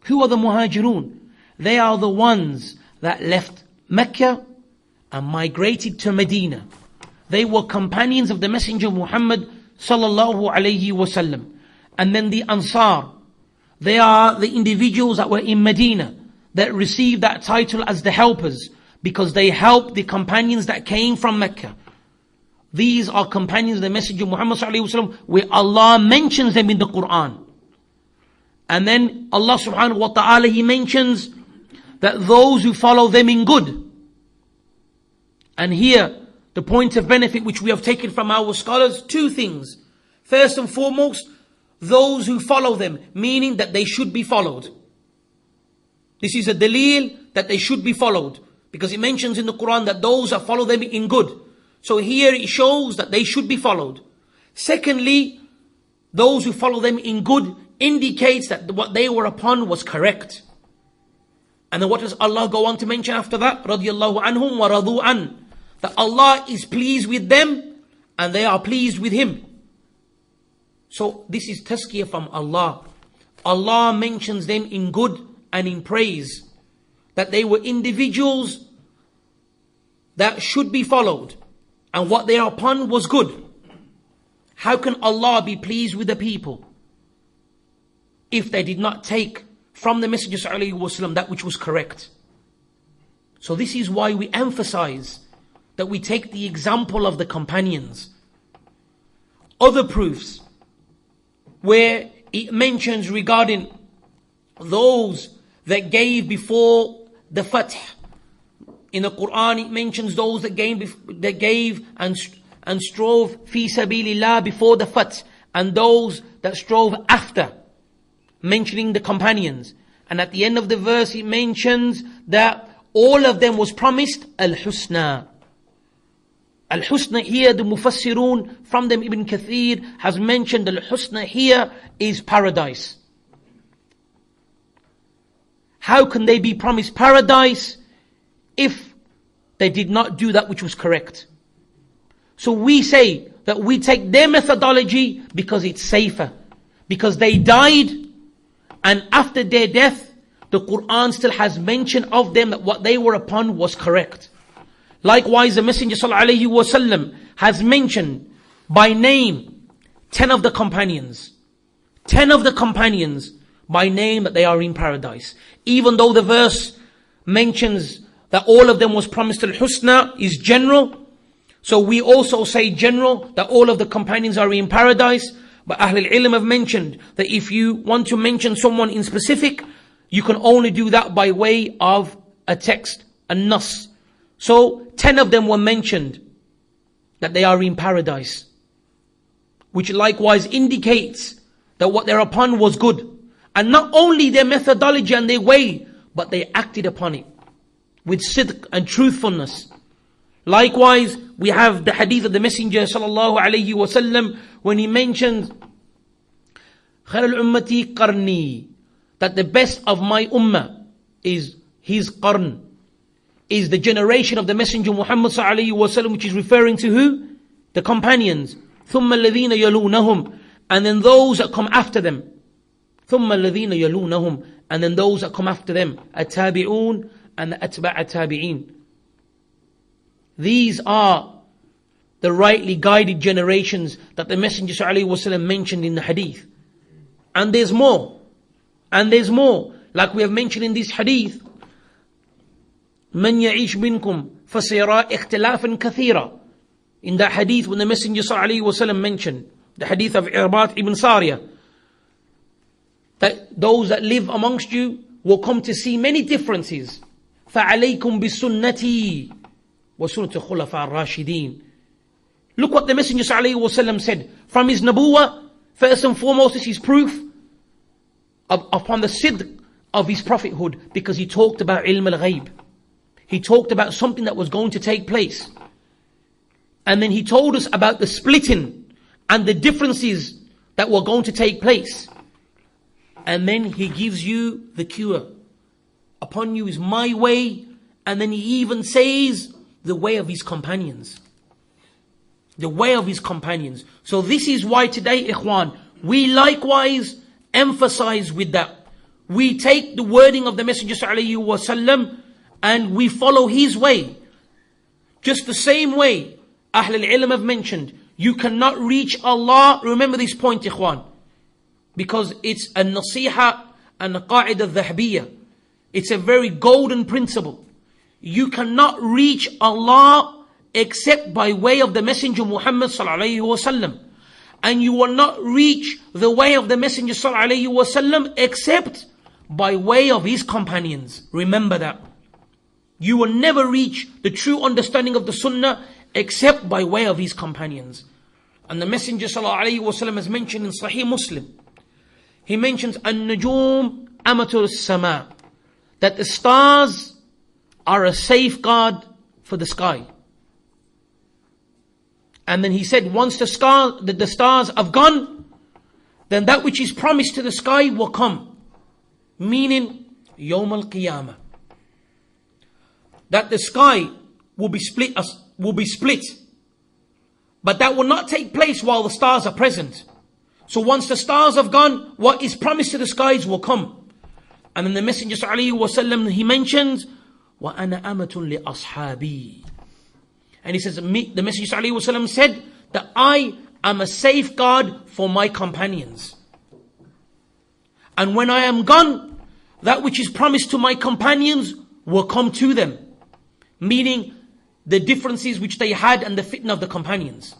Who are the Muhajirun? They are the ones that left Mecca and migrated to Medina. They were companions of the Messenger Muhammad sallallahu alayhi wasallam. And then the Ansar, they are the individuals that were in Medina that received that title as the helpers, because they helped the companions that came from Mecca. These are companions of the Messenger Muhammad sallallahu alayhi wasallam, where Allah mentions them in the Quran. And then Allah subhanahu wa ta'ala, He mentions that those who follow them in good. And here, the point of benefit which we have taken from our scholars, two things. First and foremost, those who follow them, meaning that they should be followed. This is a dalil that they should be followed, because it mentions in the Quran that those that follow them in good. So here it shows that they should be followed. Secondly, those who follow them in good indicates that what they were upon was correct. And then what does Allah go on to mention after that? Radiyallahu anhum wa radu an. That Allah is pleased with them and they are pleased with Him. So this is tazkiyah from Allah. Allah mentions them in good and in praise, that they were individuals that should be followed, and what they are upon was good. How can Allah be pleased with the people if they did not take from the Messenger sallallahu alaihi wasallam that which was correct? So this is why we emphasize that we take the example of the companions. Other proofs where it mentions regarding those that gave before the Fath. In the Quran it mentions those that gave and strove fi sabilillah before the Fath, and those that strove after, mentioning the companions. And at the end of the verse it mentions that all of them was promised al-husna. Al-husna here, the mufassirun, from them Ibn Kathir has mentioned al-husna here is paradise. How can they be promised paradise if they did not do that which was correct? So we say that we take their methodology because it's safer. Because they died, and after their death, the Quran still has mention of them that what they were upon was correct. Likewise, the Messenger sallallahu alaihi wasallam has mentioned by name 10 of the companions. 10 of the companions by name that they are in paradise. Even though the verse mentions that all of them was promised al-husna is general. So we also say general that all of the companions are in paradise. But Ahlul Ilm have mentioned that if you want to mention someone in specific, you can only do that by way of a text, a nas. So 10 of them were mentioned that they are in paradise, which likewise indicates that what they're upon was good. And not only their methodology and their way, but they acted upon it with sidq and truthfulness. Likewise, we have the hadith of the Messenger sallallahu alaihi wasallam when he mentions خَيْرُ الْأُمَّةِ قَرْنِي, that the best of my ummah is his qarn, is the generation of the Messenger Muhammad sallallahu alaihi wasallam, which is referring to who? The companions. ثُمَّ الَّذِينَ يَلُونَهُمْ, and then those that come after them. ثُمَّ الَّذِينَ يَلُونَهُمْ, and then those that come after them. التَّابِعُونَ and the أَتْبَعَ التَّابِعِينَ. These are the rightly guided generations that the Messenger sallallahu alaihi wasallam mentioned in the hadith. And there's more. And there's more. Like we have mentioned in this hadith, مَنْ يَعِيشْ مِنْكُمْ فَسَيَرَى اخْتِلَافًا كَثِيرًا. In that hadith when the Messenger sallallahu alaihi wasallam mentioned, the hadith of Irbat ibn Sariyah, that those that live amongst you will come to see many differences. فَعَلَيْكُمْ بِسُنَّتِي وَسُنَّةِ الخُّلَفَاءِ الرَّاشِدِينَ. Look what the Messenger sallallahu alaihi wasallam said. From his nabuwah, first and foremost, this is proof upon the sidq of his prophethood, because he talked about ilm al-ghayb. He talked about something that was going to take place. And then he told us about the splitting and the differences that were going to take place. And then he gives you the cure. Upon you is my way. And then he even says the way of his companions. The way of his companions. So this is why today, ikhwan, we likewise emphasize with that. We take the wording of the Messenger ﷺ and we follow his way. Just the same way Ahl al-Ilm have mentioned, you cannot reach Allah. Remember this point, ikhwan, because it's a nasiha and a qa'id al-dhahabiyya. It's a very golden principle. You cannot reach Allah except by way of the Messenger Muhammad sallallahu alaihi wasallam. And you will not reach the way of the Messenger sallallahu alaihi wasallam except by way of his companions. Remember that. You will never reach the true understanding of the Sunnah except by way of his companions. And the Messenger sallallahu alaihi wasallam has mentioned in Sahih Muslim, he mentions an-nujum amatul sama, that the stars are a safeguard for the sky. And then he said, once the stars have gone, then that which is promised to the sky will come. Meaning, Yawm al-Qiyamah. That the sky will be split. But that will not take place while the stars are present. So once the stars have gone, what is promised to the skies will come. And then the Messenger sallallahu alaihi wasallam, he mentions, وَأَنَا أَمَةٌ لِأَصْحَابِي. And he says, the Messenger sallallahu alaihi wasallam said that I am a safeguard for my companions. And when I am gone, that which is promised to my companions will come to them. Meaning the differences which they had and the fitna of the companions.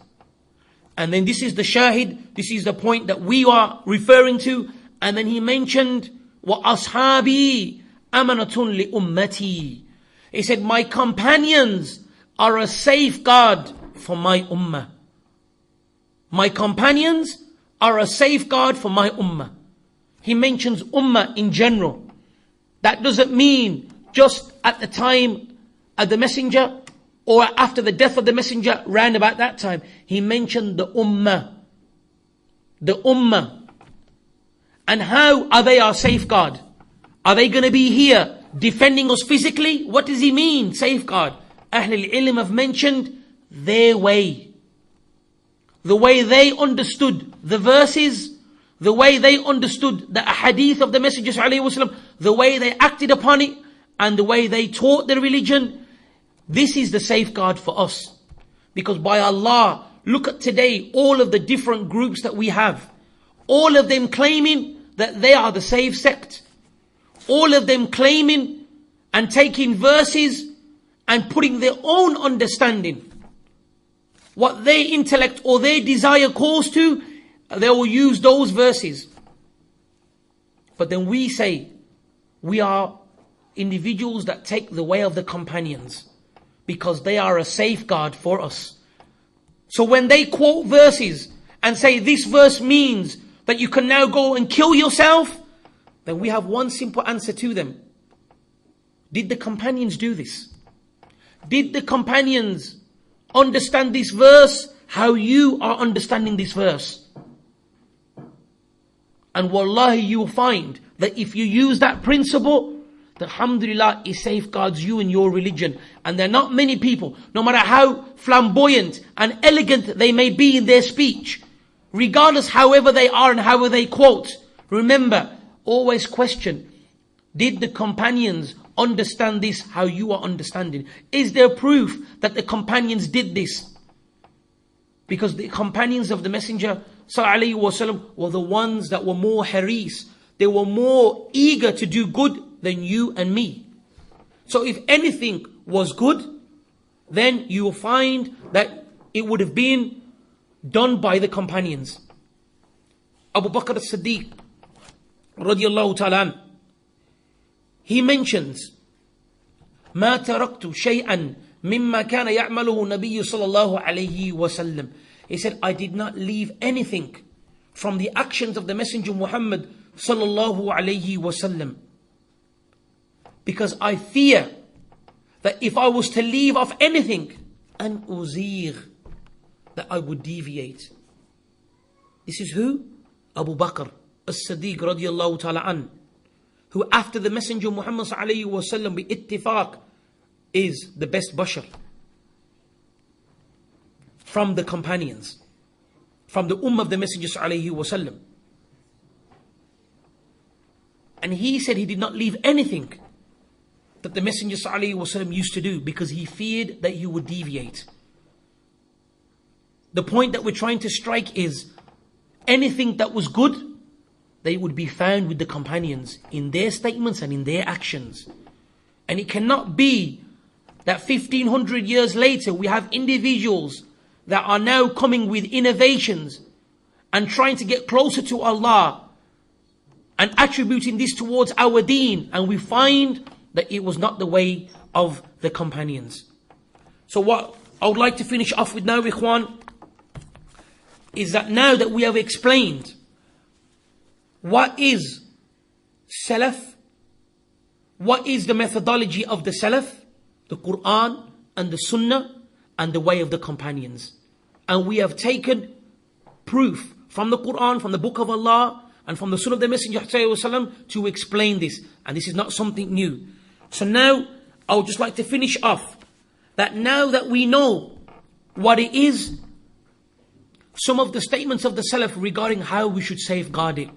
And then this is the shahid, this is the point that we are referring to. And then he mentioned, وَأَصْحَابِي أَمَنَةٌ لِأُمَّتِي. He said, my companions are a safeguard for my ummah. My companions are a safeguard for my ummah. He mentions ummah in general. That doesn't mean just at the time of the messenger or after the death of the messenger, round about that time. He mentioned the ummah. The ummah. And how are they our safeguard? Are they going to be here defending us physically? What does he mean, safeguard? Ahl al-Ilm have mentioned their way. The way they understood the verses, the way they understood the hadith of the Messenger sallallahu alaihi wasallam, the way they acted upon it, and the way they taught the religion. This is the safeguard for us. Because by Allah, look at today, all of the different groups that we have. All of them claiming that they are the saved sect. All of them claiming and taking verses and putting their own understanding. What their intellect or their desire calls to, they will use those verses. But then we say, we are individuals that take the way of the companions, because they are a safeguard for us. So when they quote verses and say this verse means that you can now go and kill yourself, then we have one simple answer to them. Did the companions do this? Did the companions understand this verse how you are understanding this verse? And wallahi, you will find that if you use that principle, alhamdulillah, it safeguards you in your religion. And there are not many people, no matter how flamboyant and elegant they may be in their speech, regardless however they are and however they quote, remember, always question, did the companions understand this how you are understanding? Is there proof that the companions did this? Because the companions of the Messenger sallallahu alaihi wasallam were the ones that were more haris. They were more eager to do good than you and me. So if anything was good, then you will find that it would have been done by the companions. Abu Bakr as-Siddiq radiyallahu ta'ala, he mentions, ما تركت شيئا مما كان يعمله النبي صلى الله عليه وسلم. He said, I did not leave anything from the actions of the Messenger Muhammad sallallahu alayhi wasallam, because I fear that if I was to leave off anything, an uzir, that I would deviate. This is who? Abu Bakr as-Siddiq radiyallahu ta'ala an, who after the Messenger Muhammad sallallahu alayhi wasallam bi ittifaq is the best bashar from the companions, from the ummah of the Messenger sallallahu alayhi wasallam. And he said he did not leave anything that the Messenger sallallahu alayhi wasallam used to do because he feared that he would deviate. The point that we're trying to strike is anything that was good, they would be found with the companions in their statements and in their actions. And it cannot be that 1500 years later we have individuals that are now coming with innovations and trying to get closer to Allah and attributing this towards our deen, and we find that it was not the way of the companions. So what I would like to finish off with now, Ikhwan, is that now that we have explained what is Salaf, what is the methodology of the Salaf, the Quran and the Sunnah and the way of the companions, and we have taken proof from the Quran, from the Book of Allah and from the Sunnah of the Messenger to explain this, and this is not something new. So now I would just like to finish off that now that we know what it is, some of the statements of the Salaf regarding how we should safeguard it,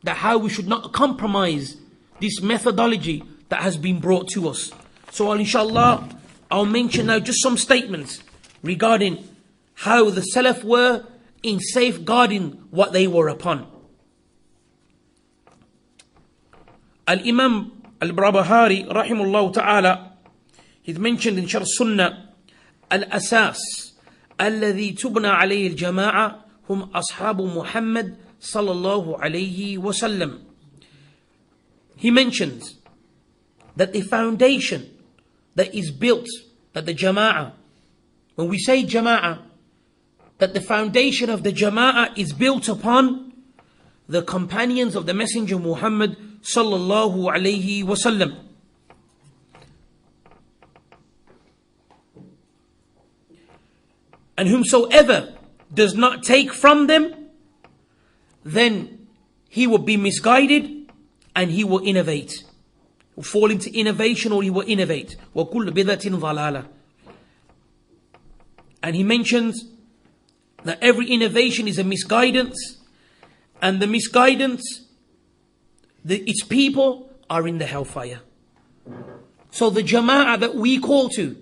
that how we should not compromise this methodology that has been brought to us. So inshallah, I'll mention now just some statements regarding how the Salaf were in safeguarding what they were upon. Al-Imam Al-Barbahari rahimahullah ta'ala, he's mentioned in Sharh Sunnah, Al-Asas الذي تبنى عليه الجماعة هم أصحاب محمد صلى الله عليه وسلم. He mentions that the foundation that is built, that the Jama'ah, when we say Jama'ah, that the foundation of the Jama'ah is built upon the companions of the Messenger Muhammad sallallahu alayhi wasallam. And whomsoever does not take from them, then he will be misguided and he will innovate. He will fall into innovation or he will innovate. وَكُلُّ بِدَةٍ ضَلَالَةٍ. And he mentions that every innovation is a misguidance, and the misguidance, its people are in the hellfire. So the Jama'ah that we call to,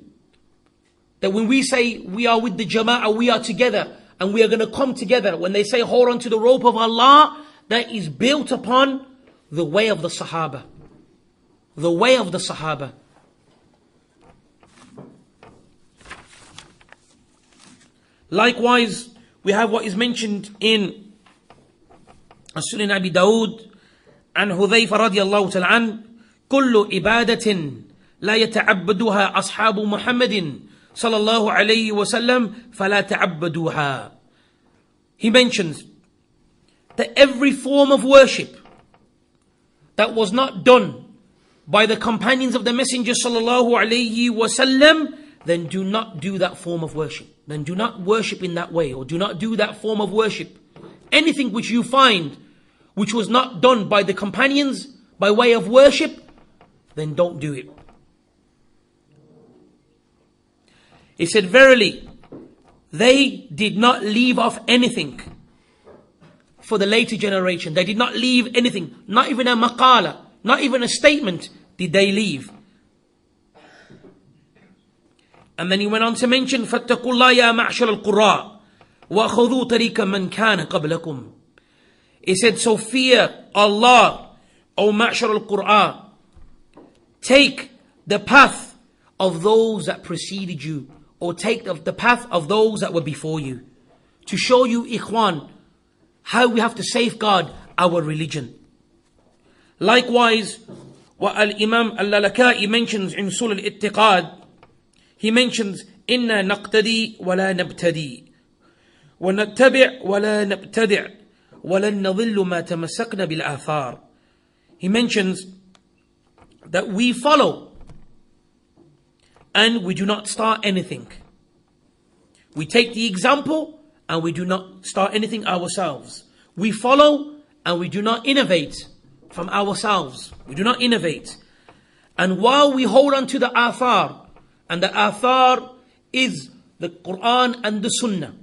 that when we say we are with the Jama'ah, we are together and we are going to come together. When they say hold on to the rope of Allah, that is built upon the way of the Sahaba. The way of the Sahaba. Likewise, we have what is mentioned in Sunan Abi Dawud and Hudhayfa radiyallahu ta'ala an, كل إبادة لا يتعبدها أصحاب محمد صلى الله عليه وسلم فلا تعبدوها. He mentions that every form of worship that was not done by the companions of the Messenger sallallahu alayhi wasallam, then do not do that form of worship. Then do not worship in that way, or do not do that form of worship. Anything which you find which was not done by the companions by way of worship, then don't do it. He said, verily, they did not leave off anything for the later generation. They did not leave anything, not even a maqala, not even a statement did they leave. And then he went on to mention, فَاتَّقُوا اللَّهَ يَا مَعْشَرَ الْقُرَّاءِ وَخُذُوا طَرِيقَ مَنْ كَانَ قَبْلَكُمْ. He said, so fear Allah, O ma'shar al-Qur'an. Take the path of those that preceded you, or take the path of those that were before you, to show you, ikhwan, how we have to safeguard our religion. Likewise, what Al-Imam Al-Lalaka'i mentions in Usul al-I'tiqad, he mentions, إِنَّا نَقْتَدِي وَلَا نَبْتَدِي وَنَتَّبِعْ وَلَا نَبْتَدِعْ وَلَن نَضِلُّ مَا تَمَسَّكْنَا بِالْآثَارِ. He mentions that we follow and we do not start anything. We take the example and we do not start anything ourselves. We follow and we do not innovate from ourselves. We do not innovate. And while we hold on to the athar, and the athar is the Quran and the Sunnah,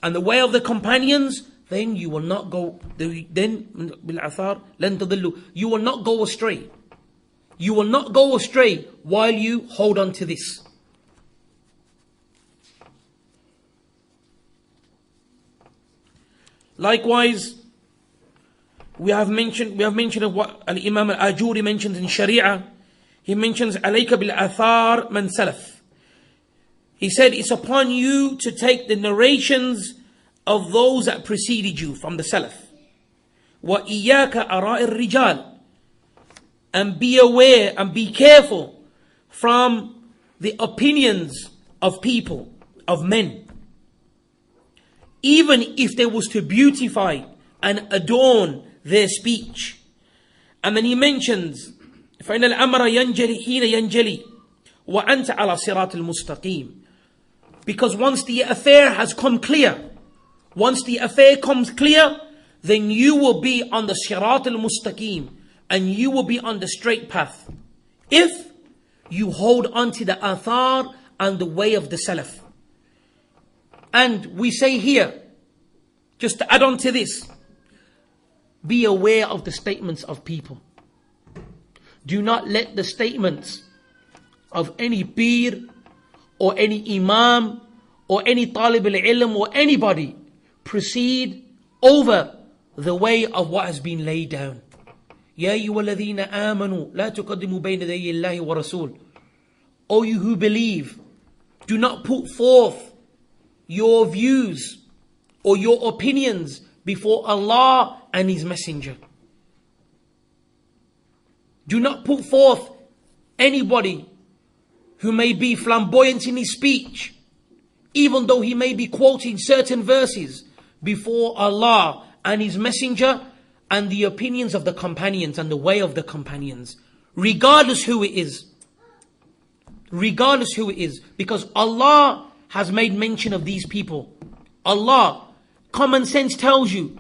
and the way of the companions, then you will not go, then بالآثار لن تضلوا, you will not go astray. You will not go astray while you hold on to this. Likewise, we have mentioned of what Al-Imam Al-Ajuri mentions in Sharia. He mentions عليك بالآثار من سلف. He said it's upon you to take the narrations of those that preceded you from the Salaf. وَإِيَّاكَ أَرَاءِ الرِّجَالِ. And be aware and be careful from the opinions of people, of men. Even if they was to beautify and adorn their speech. And then he mentions فَإِنَّ الْأَمْرَ يَنْجَلِي حِينَ يَنْجَلِي وَأَنْتَ عَلَى صِرَاطِ الْمُسْتَقِيمِ. Because once the affair has come clear, once the affair comes clear, then you will be on the Sirat al-Mustaqim, and you will be on the straight path. If you hold on to the athar and the way of the Salaf. And we say here, just to add on to this, be aware of the statements of people. Do not let the statements of any peer or any imam or any talib al-ilm or anybody proceed over the way of what has been laid down. يَا أَيُّهَا الَّذِينَ آمَنُوا لَا تُقَدِّمُوا بَيْنَ يَدَيِ اللَّهِ وَرَسُولِهِ. O you who believe, do not put forth your views or your opinions before Allah and His Messenger. Do not put forth anybody who may be flamboyant in his speech, even though he may be quoting certain verses, before Allah and His Messenger and the opinions of the companions and the way of the companions, regardless who it is. Regardless who it is. Because Allah has made mention of these people. Allah, common sense tells you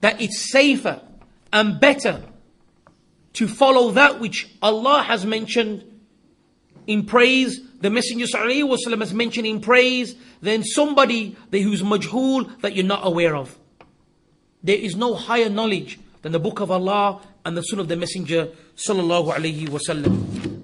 that it's safer and better to follow that which Allah has mentioned in praise, the Messenger ﷺ has mentioned in praise, than somebody who's majhul, that you're not aware of. There is no higher knowledge than the book of Allah and the Sunnah of the Messenger sallallahu alaihi wasallam.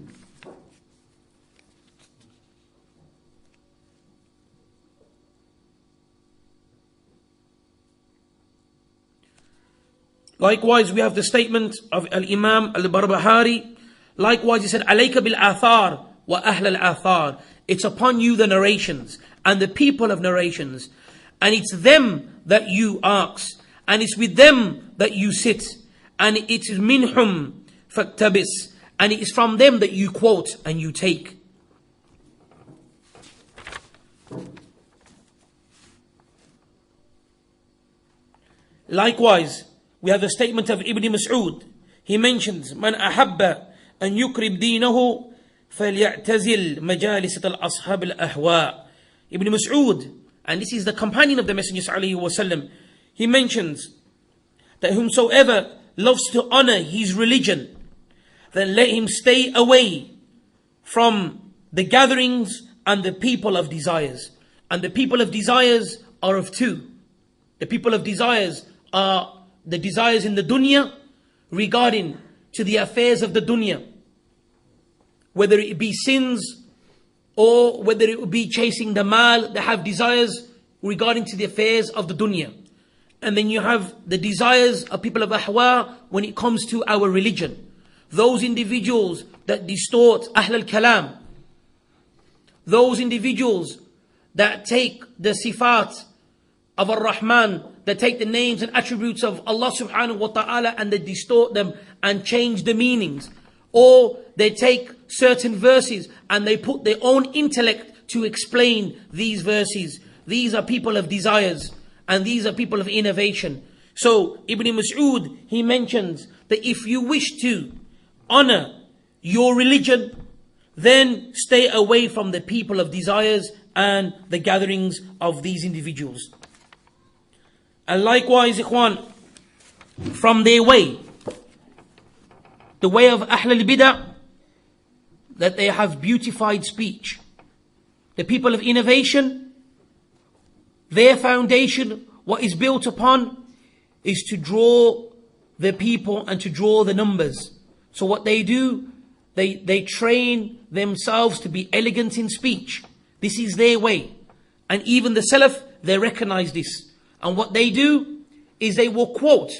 Likewise, we have the statement of Al-Imam Al-Barbahari. Likewise, he said, عليك بالآثار وأهل الآثار. It's upon you the narrations and the people of narrations. And it's them that you ask. And it's with them that you sit. And it is minhum faktabis. And it is from them that you quote and you take. Likewise, we have the statement of Ibn Mas'ud. He mentions, من أحب أن يقرب دينه فليعتزل مجالس الأصحاب الأهواء. Ibn Mas'ud, and this is the companion of the Messenger sallallahu alaihi wasallam, he mentions that whomsoever loves to honor his religion, then let him stay away from the gatherings and the people of desires. And the people of desires are of two. The people of desires are the desires in the dunya regarding to the affairs of the dunya, whether it be sins or whether it would be chasing the mal. They have desires regarding to the affairs of the dunya. And then you have the desires of people of ahwa when it comes to our religion. Those individuals that distort ahl al-kalam, those individuals that take the sifat of ar-Rahman, that take the names and attributes of Allah subhanahu wa ta'ala and they distort them and change the meanings. Or they take certain verses and they put their own intellect to explain these verses. These are people of desires and these are people of innovation. So Ibn Mas'ud, he mentions that if you wish to honor your religion, then stay away from the people of desires and the gatherings of these individuals. And likewise, ikhwan, from their way, the way of Ahl al-Bid'ah, that they have beautified speech. The people of innovation, their foundation, what is built upon, is to draw the people and to draw the numbers. So what they do, they train themselves to be elegant in speech. This is their way. And even the Salaf, they recognize this. And what they do is they will quote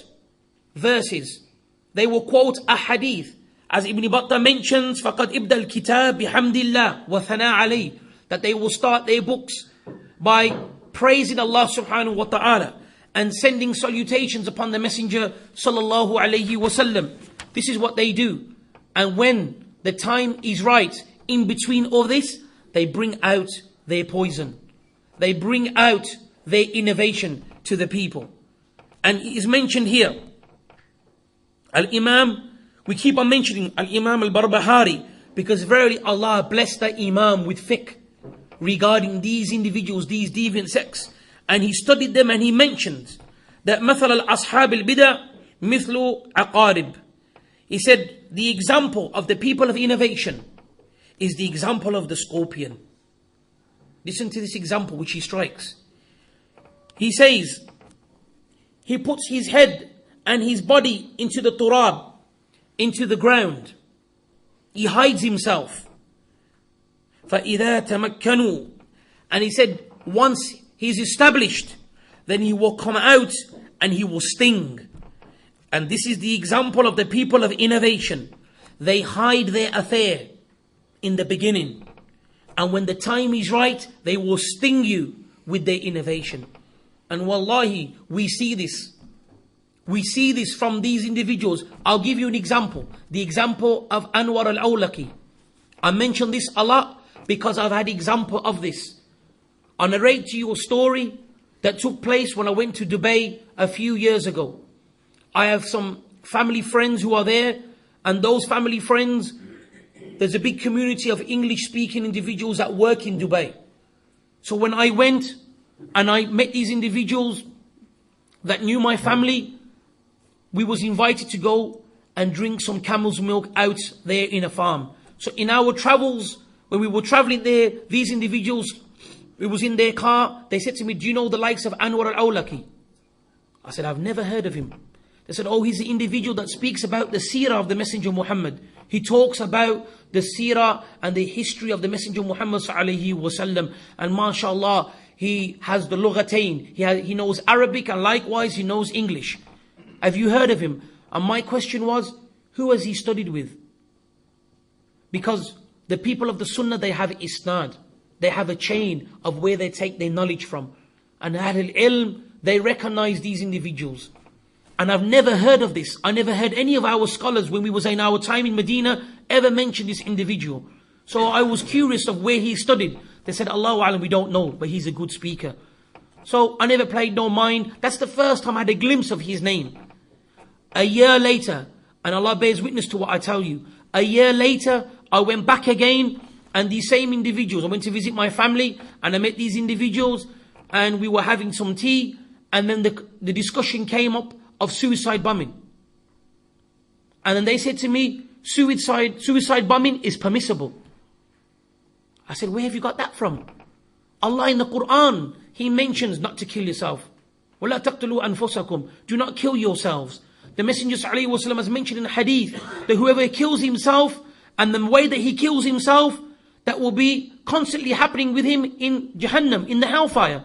verses. They will quote a hadith. As Ibn Battah mentions, فَقَدْ إِبْدَى الْكِتَابِ بِحَمْدِ اللَّهِ وَثَنَاءَ عَلَيْهِ, that they will start their books by praising Allah subhanahu wa ta'ala and sending salutations upon the Messenger sallallahu alayhi wasallam. This is what they do. And when the time is right, in between all this, they bring out their poison. They bring out their innovation to the people. And it is mentioned here, Al-Imam, we keep on mentioning Al-Imam Al-Barbahari, because verily Allah blessed the Imam with fiqh regarding these individuals, these deviant sects. And he studied them and he mentioned that مثل الأصحاب البدع مثل عقارب. He said the example of the people of innovation is the example of the scorpion. Listen to this example which he strikes. He says, he puts his head and his body into the turab, into the ground. He hides himself. فَإِذَا تَمَكَّنُوا. And he said, once he's established, then he will come out and he will sting. And this is the example of the people of innovation. They hide their affair in the beginning. And when the time is right, they will sting you with their innovation. And wallahi, we see this. We see this from these individuals. I'll give you an example. The example of Anwar al-Awlaki. I mention this a lot because I've had example of this. I'll narrate to you a story that took place when I went to Dubai a few years ago. I have some family friends who are there, and those family friends, there's a big community of English-speaking individuals that work in Dubai. So when I went and I met these individuals that knew my family, we was invited to go and drink some camel's milk out there in a farm. So in our travels, when we were traveling there, these individuals, we was in their car, they said to me, do you know the likes of Anwar al-Awlaki? I said, I've never heard of him. They said, oh, he's the individual that speaks about the seerah of the Messenger Muhammad. He talks about the seerah and the history of the Messenger Muhammad sallallahu alaihi wasallam. And mashallah, he has the lughatain. He knows Arabic and likewise he knows English. Have you heard of him? And my question was, who has he studied with? Because the people of the Sunnah, they have isnad. They have a chain of where they take their knowledge from. And Ahlul Ilm, they recognize these individuals. And I've never heard of this. I never heard any of our scholars when we was in our time in Medina ever mention this individual. So I was curious of where he studied. They said, Allahu Alam, we don't know, but he's a good speaker. So I never paid no mind. That's the first time I had a glimpse of his name. A year later, and Allah bears witness to what I tell you, a year later, I went back again, and these same individuals, I went to visit my family, and I met these individuals, and we were having some tea, and then the discussion came up of suicide bombing. And then they said to me, suicide bombing is permissible. I said, where have you got that from? Allah in the Quran, He mentions not to kill yourself. وَلَا تَقْتُلُوا أَنفُسَكُمْ. Do not kill yourselves. The Messenger ﷺ has mentioned in a hadith that whoever kills himself, and the way that he kills himself, that will be constantly happening with him in Jahannam, in the hellfire.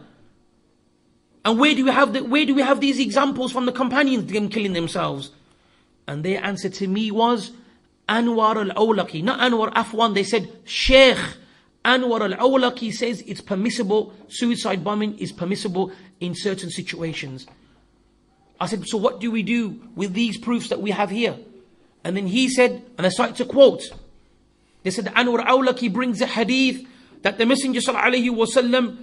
And where do we have these examples from the companions, them killing themselves? And their answer to me was Anwar al-Awlaki, not Anwar Afwan. They said Sheikh Anwar al-Awlaki says it's permissible, suicide bombing is permissible in certain situations. I said, so what do we do with these proofs that we have here? And then he said, and I started to quote, they said Anwar al-Awlaki brings a hadith that the Messenger sallallahu alaihi wasallam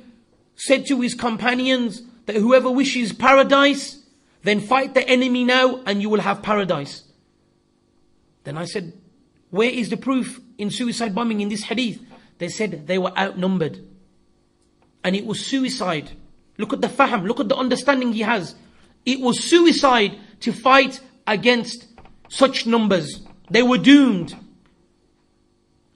said to his companions that whoever wishes paradise, then fight the enemy now and you will have paradise. Then I said, where is the proof in suicide bombing in this hadith? They said they were outnumbered. And it was suicide. Look at the fahm, look at the understanding he has. It was suicide to fight against such numbers. They were doomed.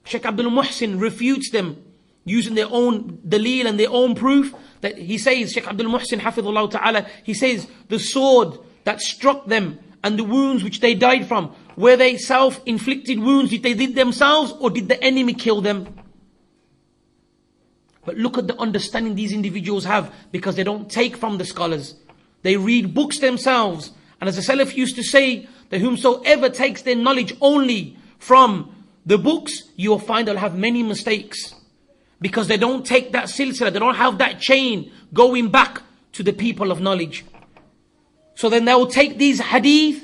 Sheikh Abdul Muhsin refutes them using their own dalil and their own proof. That he says, Sheikh Abdul Muhsin Hafidhullah Ta'ala, he says the sword that struck them and the wounds which they died from, were they self-inflicted wounds that they did themselves, or did the enemy kill them? But look at the understanding these individuals have, because they don't take from the scholars. They read books themselves. And as the Salaf used to say, that whomsoever takes their knowledge only from the books, you will find they'll have many mistakes. Because they don't take that silsila, they don't have that chain going back to the people of knowledge. So then they will take these hadith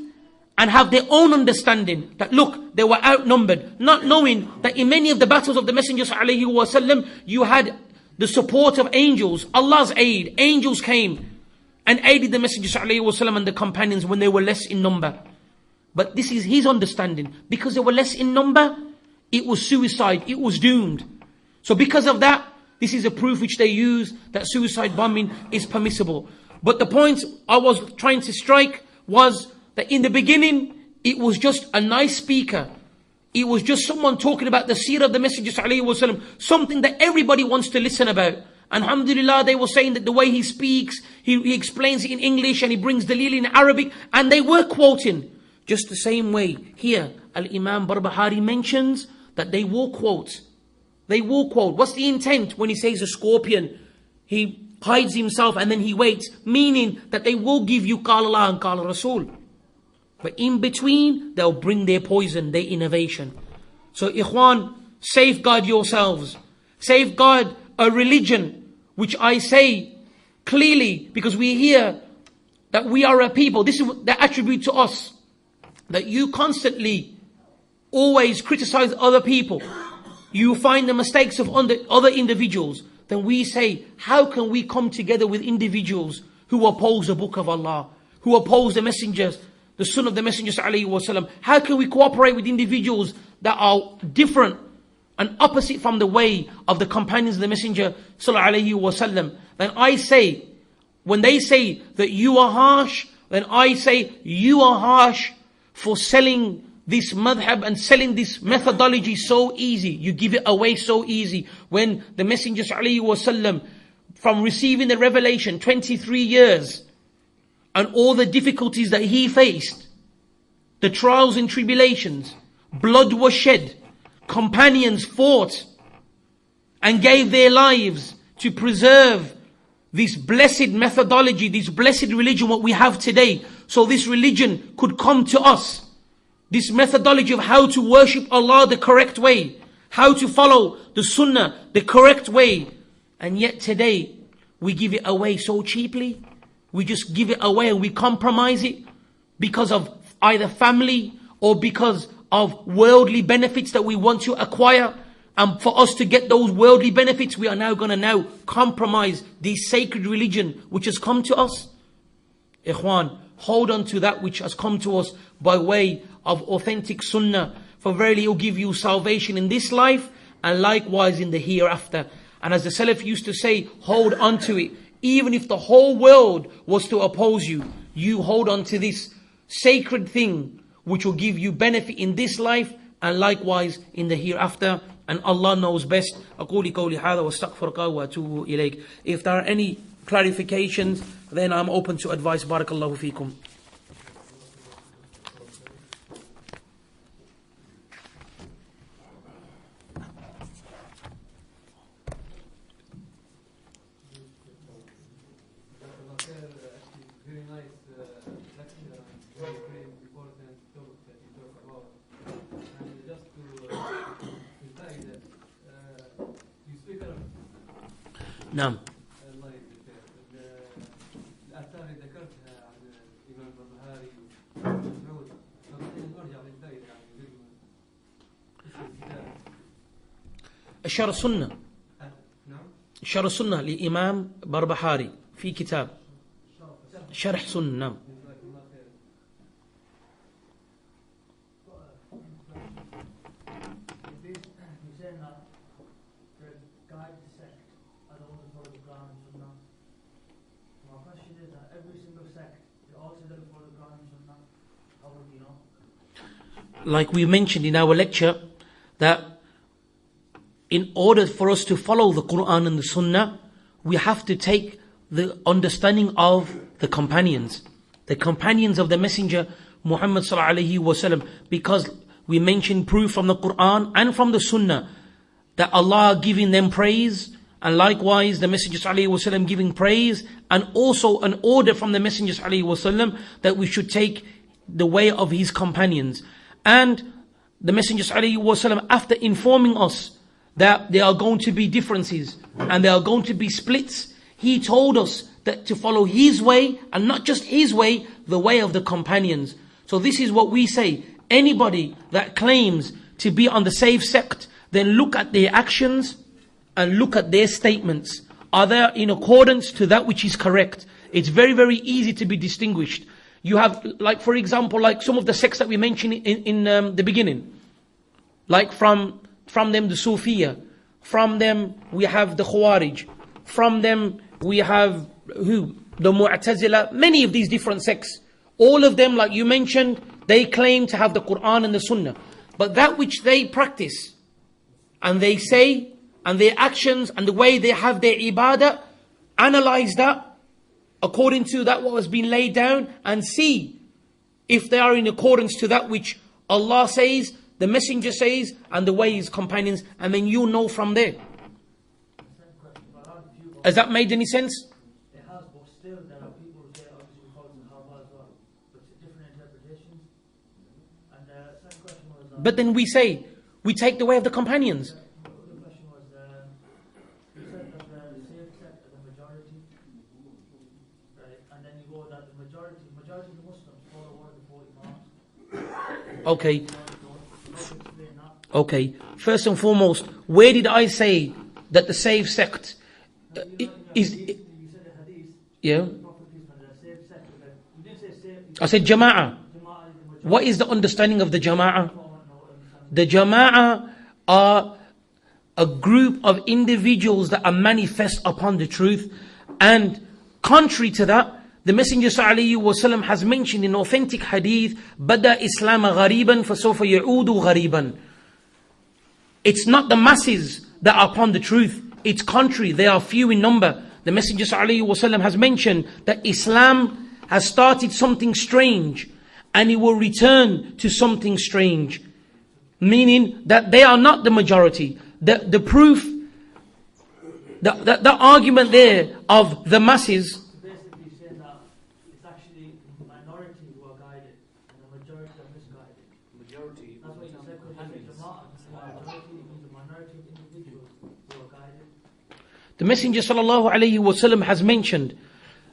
and have their own understanding. That look, they were outnumbered. Not knowing that in many of the battles of the Messenger ﷺ, you had the support of angels, Allah's aid. Angels came and aided the Messenger ﷺ and the companions when they were less in number. But this is his understanding. Because they were less in number, it was suicide, it was doomed. So because of that, this is a proof which they use that suicide bombing is permissible. But the point I was trying to strike was that in the beginning, it was just a nice speaker. It was just someone talking about the seerah of the Messenger ﷺ, something that everybody wants to listen about. Alhamdulillah, they were saying that the way he speaks, he explains it in English and he brings dalil in Arabic, and they were quoting. Just the same way here, Al-Imam Barbahari mentions that they will quote. They will quote. What's the intent when he says a scorpion? He hides himself and then he waits. Meaning that they will give you Qala Allah and Qala Rasul. But in between, they'll bring their poison, their innovation. So Ikhwan, safeguard yourselves. Safeguard a religion, which I say clearly, because we hear that we are a people. This is the attribute to us. That you constantly always criticize other people. You find the mistakes of other individuals. Then we say, how can we come together with individuals who oppose the book of Allah, who oppose the messengers, the son of the Messenger ﷺ? How can we cooperate with individuals that are different and opposite from the way of the companions of the Messenger ﷺ? Then I say, when they say that you are harsh, then I say you are harsh for selling this madhab and selling this methodology so easy. You give it away so easy. When the Messenger ﷺ, from receiving the revelation 23 years, and all the difficulties that he faced, the trials and tribulations, blood was shed, companions fought and gave their lives to preserve this blessed methodology, this blessed religion, what we have today. So this religion could come to us. This methodology of how to worship Allah the correct way, how to follow the sunnah the correct way. And yet today, we give it away so cheaply. We just give it away and we compromise it because of either family or because of worldly benefits that we want to acquire. And for us to get those worldly benefits, we are now going to compromise this sacred religion which has come to us. Ikhwan, hold on to that which has come to us by way of authentic sunnah. For verily it will give you salvation in this life and likewise in the hereafter. And as the Salaf used to say, hold on to it. Even if the whole world was to oppose you, you hold on to this sacred thing which will give you benefit in this life and likewise in the hereafter. And Allah knows best. أقول قولي هذا واستغفرك وأتوب إليك. If there are any clarifications, then I'm open to advice. Barakallahu feekum. نعم. الآثار اللي ذكرتها عن الإمام البربهاري ومسعود نرجع للبداية الشرح السنة. نعم. الشرح السنة للإمام بربهاري في كتاب شرح سنة. نعم. sect, they also don't follow the Quran and Sunnah. How would you know? Like we mentioned in our lecture, that in order for us to follow the Quran and the Sunnah, we have to take the understanding of the companions of the Messenger Muhammad sallallahu alaihi wasallam, because we mentioned proof from the Quran and from the Sunnah that Allah giving them praise, and likewise the Messenger sallallahu alaihi wasallam giving praise, and also an order from the Messenger sallallahu alaihi wasallam that we should take the way of his companions. And the Messenger sallallahu alaihi wasallam, after informing us that there are going to be differences and there are going to be splits, he told us that to follow his way, and not just his way, the way of the companions. So this is what we say: anybody that claims to be on the safe sect, then look at their actions and look at their statements. Are they in accordance to that which is correct? It's very, very easy to be distinguished. You have, like for example, like some of the sects that we mentioned in the beginning. Like from them the Sufiya. From them we have the Khawarij. From them we have the Mu'tazila. Many of these different sects. All of them, like you mentioned, they claim to have the Quran and the Sunnah. But that which they practice and they say, and their actions and the way they have their ibadah, analyze that according to that what has been laid down, and see if they are in accordance to that which Allah says, the Messenger says, and the way his companions, and then you know from there. Has that made any sense? It has, but still there are people who say obviously following the Haba as well, but different interpretations. And the second question was... but then we say, we take the way of the companions. The question was, you said that the safe sect are the majority, right? And then you go that the majority of the Muslims follow one of the 40 imams. Okay. So explain that. Okay. First and foremost, where did I say that the safe sect is... You said the hadith. Yeah. The Prophet is the safe sect. You didn't say safe. I said jama'ah. Jama'ah is the majority. What is the understanding of the jama'ah? The jama'ah are a group of individuals that are manifest upon the truth. And contrary to that, the Messenger sallallahu alaihi wasallam has mentioned in authentic hadith, Bada Islam ghariban fasawfa ya'udu ghariban. It's not the masses that are upon the truth. It's contrary. They are few in number. The Messenger sallallahu alaihi wasallam has mentioned that Islam has started something strange and it will return to something strange. Meaning that they are not the majority. The proof, the argument there of the masses... Basically saying that it's actually the minority who are guided and the majority are misguided. Majority. That's what you said, because the majority means the minority of individuals who are guided. The Messenger sallallahu alaihi wasallam has mentioned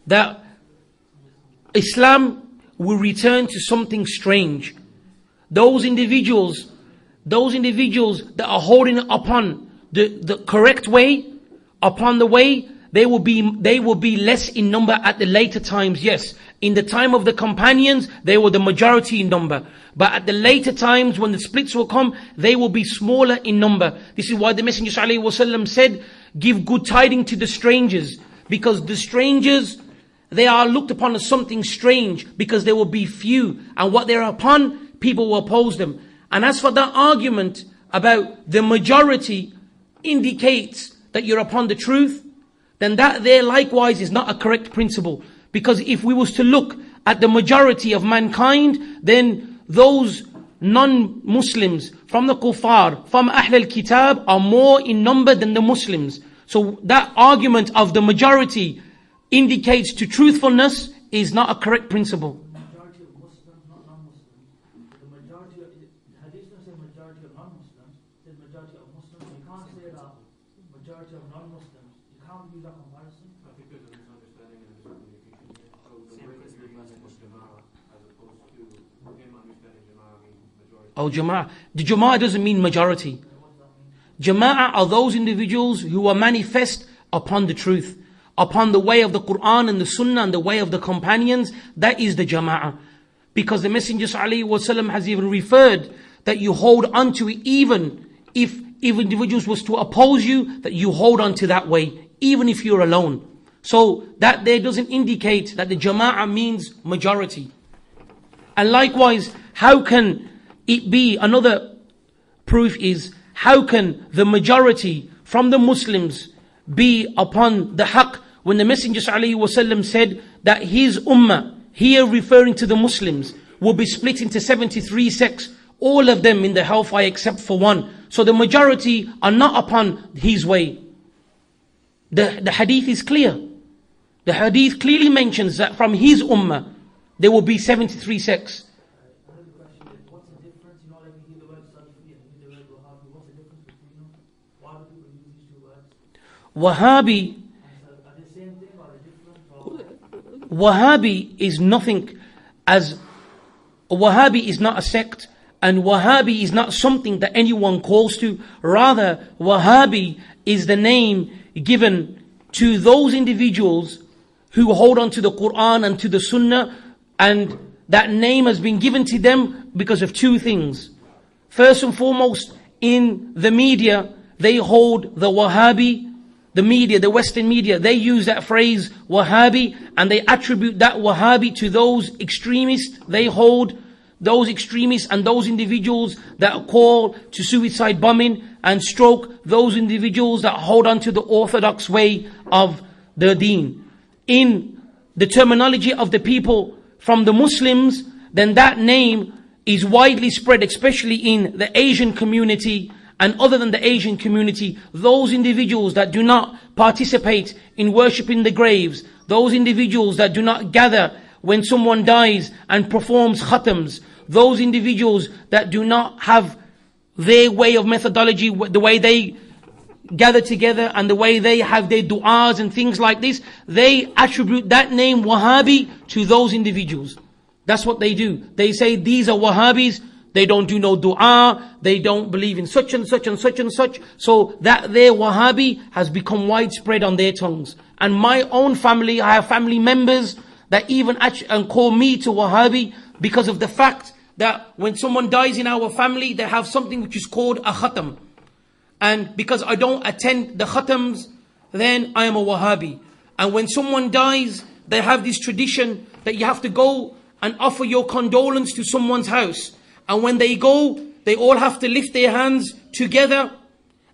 that Islam will return to something strange. Those individuals that are holding upon the correct way, upon the way, they will be less in number at the later times. Yes, in the time of the companions, they were the majority in number. But at the later times, when the splits will come, they will be smaller in number. This is why the Messenger sallallahu alaihi wasallam said, give good tidings to the strangers. Because the strangers, they are looked upon as something strange, because they will be few. And what they're upon, people will oppose them. And as for that argument about the majority indicates that you're upon the truth, then that there likewise is not a correct principle. Because if we was to look at the majority of mankind, then those non-Muslims from the kuffar, from Ahl al-Kitab, are more in number than the Muslims. So that argument of the majority indicates to truthfulness is not a correct principle. The majority of Muslims, not non-Muslims. The majority of the hadith doesn't say majority of non-Muslims. It says majority of Muslims. You can't say that majority of non-Muslims. You can't use that comparison. I think there's a misunderstanding and a miscommunication here. So the way that you're using Jama'ah as opposed to him understanding Jama'ah means majority. Oh, Jama'ah. The Jama'ah doesn't mean majority. Jama'ah are those individuals who are manifest upon the truth, upon the way of the Quran and the Sunnah and the way of the companions. That is the Jama'ah. Because the Messenger sallallahu alaihi wasallam has even referred that you hold on to it, even if individuals was to oppose you, that you hold on to that way, even if you're alone. So that there doesn't indicate that the Jama'ah means majority. And likewise, how can it be, another proof is, how can the majority from the Muslims be upon the haqq when the Messenger ﷺ said that his ummah, here referring to the Muslims, will be split into 73 sects, all of them in the hellfire except for one. So the majority are not upon his way. The hadith is clear. The hadith clearly mentions that from his ummah, there will be 73 sects. Another question is, what's the difference? You know, like you hear the word Salafi and you hear the word Wahhabi. What's the difference between them? Why do people use these two words? Wahhabi, Are they the same thing or are they different? Or Wahhabi is nothing as, Wahhabi is not a sect, and Wahhabi is not something that anyone calls to. Rather, Wahhabi is the name given to those individuals who hold on to the Quran and to the Sunnah, and that name has been given to them because of two things. First and foremost, in the media, they hold the Wahhabi, the media, the Western media, they use that phrase Wahhabi, and they attribute that Wahhabi to those extremists. They hold those extremists and those individuals that call to suicide bombing and stroke those individuals that hold on to the orthodox way of the deen. In the terminology of the people from the Muslims, then that name is widely spread, especially in the Asian community and other than the Asian community. Those individuals that do not participate in worshipping the graves, those individuals that do not gather when someone dies and performs khatams, those individuals that do not have their way of methodology, the way they gather together and the way they have their du'as and things like this, they attribute that name Wahhabi to those individuals. That's what they do. They say these are Wahhabis, they don't do no du'a, they don't believe in such and such and such and such. So that their Wahhabi has become widespread on their tongues. And my own family, I have family members that even and call me to Wahhabi because of the fact that when someone dies in our family, they have something which is called a khatam. And because I don't attend the khatams, then I am a Wahhabi. And when someone dies, they have this tradition that you have to go and offer your condolence to someone's house. And when they go, they all have to lift their hands together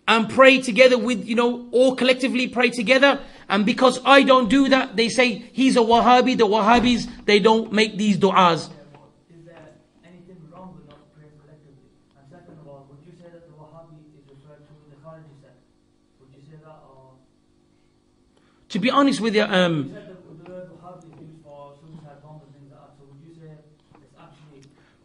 and pray together with, all collectively pray together. And because I don't do that, they say he's a Wahhabi. The Wahhabis, they don't make these du'as. is there anything wrong with not praying collectively? And second of all, would you say that the Wahhabi is referred to in the Khariji sect? Would you say that, or To be honest with you, you said the word Wahhabi is used for suicide bombs and things like that. So would you say it's actually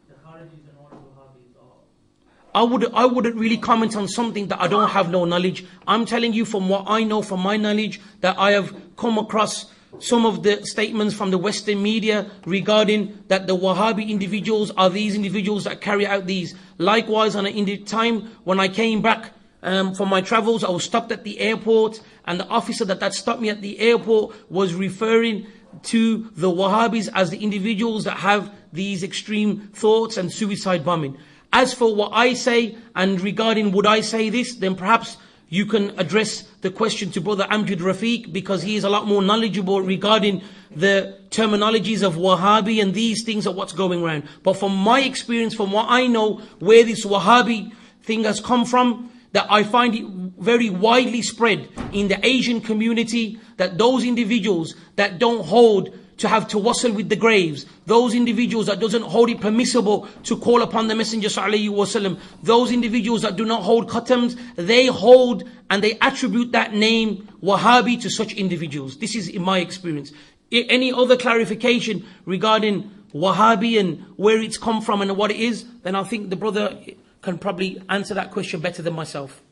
the Kharijis and all the Wahhabis, or I wouldn't really comment on something that I don't have no knowledge. I'm telling you from what I know, from my knowledge, that I have come across some of the statements from the Western media regarding that the Wahhabi individuals are these individuals that carry out these. Likewise, in the time when I came back from my travels, I was stopped at the airport, and the officer that stopped me at the airport was referring to the Wahhabis as the individuals that have these extreme thoughts and suicide bombing. As for what I say, and regarding would I say this, then perhaps you can address the question to Brother Amjad Rafiq, because he is a lot more knowledgeable regarding the terminologies of Wahhabi and these things of what's going around. But from my experience, from what I know, where this Wahhabi thing has come from, that I find it very widely spread in the Asian community, that those individuals that don't hold to have tawassul with the graves, those individuals that doesn't hold it permissible to call upon the Messenger ﷺ, those individuals that do not hold khatams, they hold and they attribute that name Wahhabi to such individuals. This is in my experience. Any other clarification regarding Wahhabi and where it's come from and what it is, then I think the brother can probably answer that question better than myself.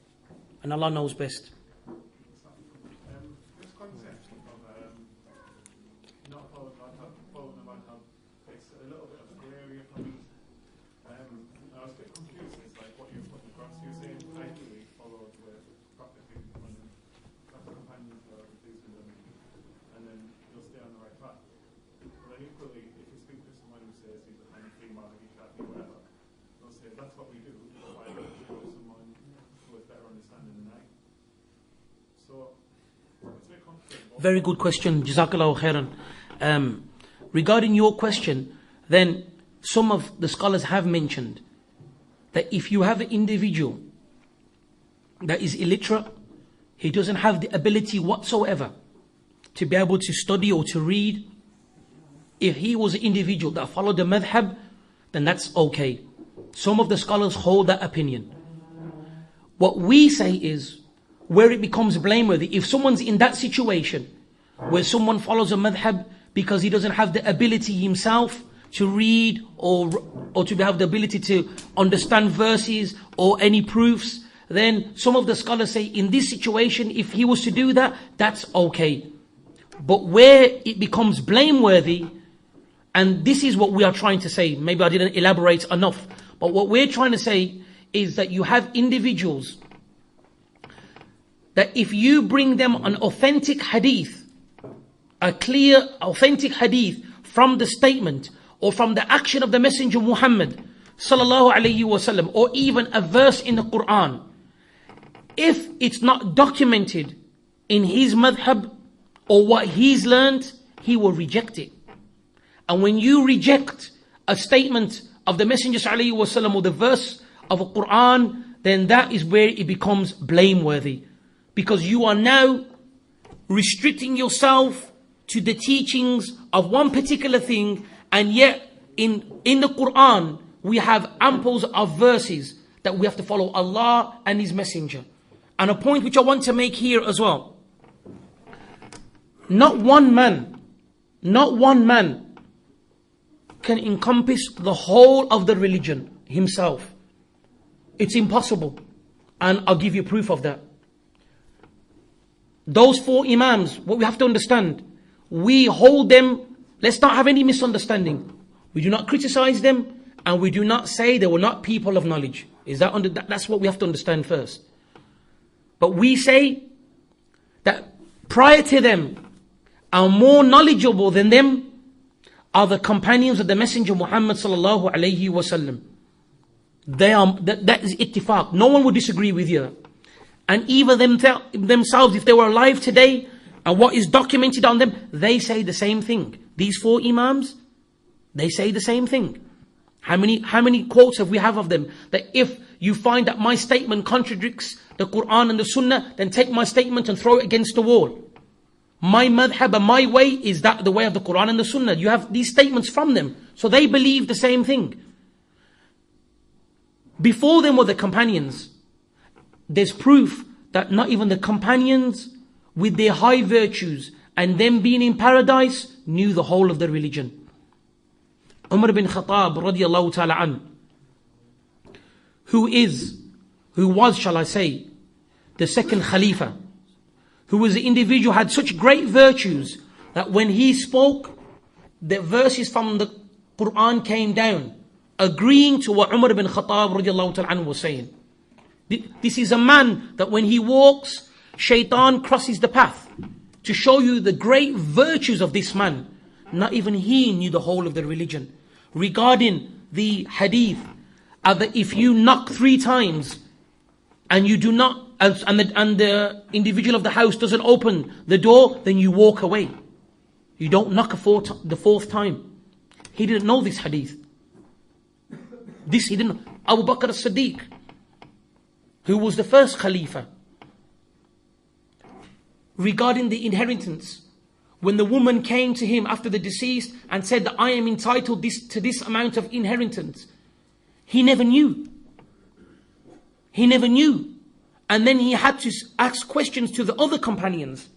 And Allah knows best. This concept of not following the madhab, it's a little bit of a grey area for me. I was a bit confused. It's like what you're putting across. You're saying ideally follow the Prophet and the companions of these with them, and then you'll stay on the right path. But then equally, if you speak to someone who says he's a Hanafi, Maliki, Shafi, whatever, they'll say that's what we do. Why don't you go to someone who has better understanding than I? So it's a bit complicated. Very good question. Jazakallahu khairan. Regarding your question, then some of the scholars have mentioned that if you have an individual that is illiterate, he doesn't have the ability whatsoever to be able to study or to read, if he was an individual that followed the madhab, then that's okay. Some of the scholars hold that opinion. What we say is, where it becomes blameworthy, if someone's in that situation, where someone follows a madhab because he doesn't have the ability himself to read or to have the ability to understand verses or any proofs, then some of the scholars say in this situation, if he was to do that, that's okay. But where it becomes blameworthy, and this is what we are trying to say, maybe I didn't elaborate enough, but what we're trying to say is that you have individuals that if you bring them an authentic hadith, a clear authentic hadith from the statement or from the action of the Messenger Muhammad sallallahu alayhi wasallam, or even a verse in the Quran, if it's not documented in his madhab or what he's learned, he will reject it. And when you reject a statement of the Messenger sallallahu alayhi wasallam or the verse of a Quran, then that is where it becomes blameworthy, because you are now restricting yourself to the teachings of one particular thing, and yet in the Quran we have amples of verses that we have to follow Allah and His Messenger. And a point which I want to make here as well, not one man can encompass the whole of the religion himself. It's impossible, and I'll give you proof of that. Those 4 Imams, what we have to understand, we hold them, let's not have any misunderstanding. We do not criticize them, and we do not say they were not people of knowledge. That's what we have to understand first. But we say that prior to them, and more knowledgeable than them, are the companions of the Messenger Muhammad sallallahu alayhi wasallam. That is ittifaq. No one would disagree with you. And even themselves, if they were alive today, and what is documented on them, they say the same thing. These 4 Imams, they say the same thing. How many quotes have we have of them? That if you find that my statement contradicts the Quran and the Sunnah, then take my statement and throw it against the wall. My madhab and my way is that the way of the Quran and the Sunnah. You have these statements from them. So they believe the same thing. Before them were the companions. There's proof that not even the companions, with their high virtues and them being in paradise, knew the whole of the religion. Umar bin Khattab radiallahu ta'ala an, who was, shall I say, the second Khalifa, who was an individual, had such great virtues that when he spoke, the verses from the Quran came down, agreeing to what Umar bin Khattab radiallahu ta'ala an was saying. This is a man that when he walks, shaitan crosses the path. To show you the great virtues of this man, not even he knew the whole of the religion. Regarding the hadith, that if you knock 3 times and you do not, and the individual of the house doesn't open the door, then you walk away. You don't knock the 4th time. He didn't know this hadith. He didn't. Abu Bakr as-Siddiq, who was the first Khalifa, regarding the inheritance, when the woman came to him after the deceased and said that I am entitled to this amount of inheritance, he never knew. He never knew. And then he had to ask questions to the other companions,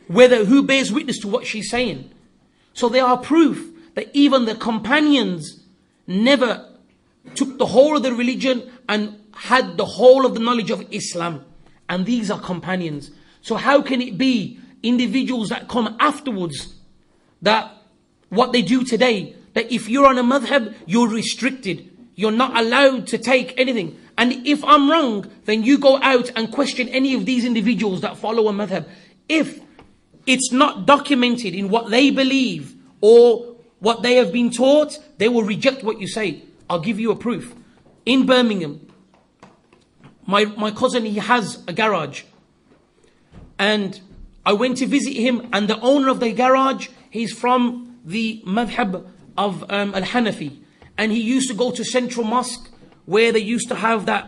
who bears witness to what she's saying. So there are proof that even the companions never took the whole of the religion and had the whole of the knowledge of Islam. And these are companions. So how can it be individuals that come afterwards, that what they do today, that if you're on a madhab, you're restricted. You're not allowed to take anything. And if I'm wrong, then you go out and question any of these individuals that follow a madhab. If it's not documented in what they believe or what they have been taught, they will reject what you say. I'll give you a proof. In Birmingham, my cousin, he has a garage. And I went to visit him, and the owner of the garage, he's from the madhab of Al-Hanafi. And he used to go to Central Mosque, where they used to have that,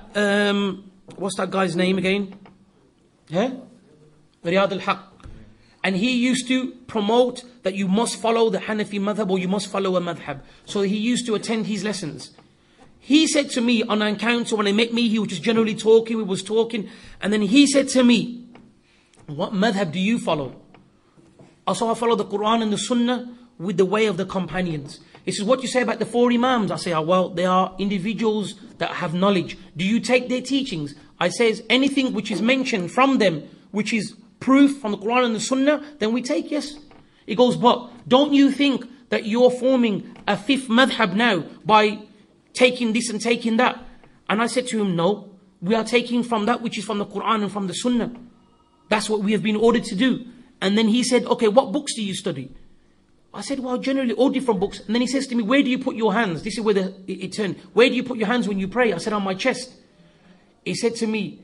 what's that guy's name again? Riyad al-Haq. And he used to promote that you must follow the Hanafi madhab, or you must follow a madhab. So he used to attend his lessons. He said to me on an encounter, when he met me, he was just generally talking, we was talking. And then he said to me, what madhab do you follow? So I follow the Quran and the Sunnah with the way of the companions. He says, what do you say about the 4 Imams? I say, oh, well, they are individuals that have knowledge. Do you take their teachings? I says, anything which is mentioned from them, which is proof from the Quran and the Sunnah, then we take, yes. He goes, but don't you think that you're forming a 5th madhab now by taking this and taking that? And I said to him, no, we are taking from that which is from the Quran and from the Sunnah. That's what we have been ordered to do. And then he said, okay, what books do you study? I said, well, generally all different books. And then he says to me, where do you put your hands? This is where it turned. Where do you put your hands when you pray? I said, on my chest. He said to me,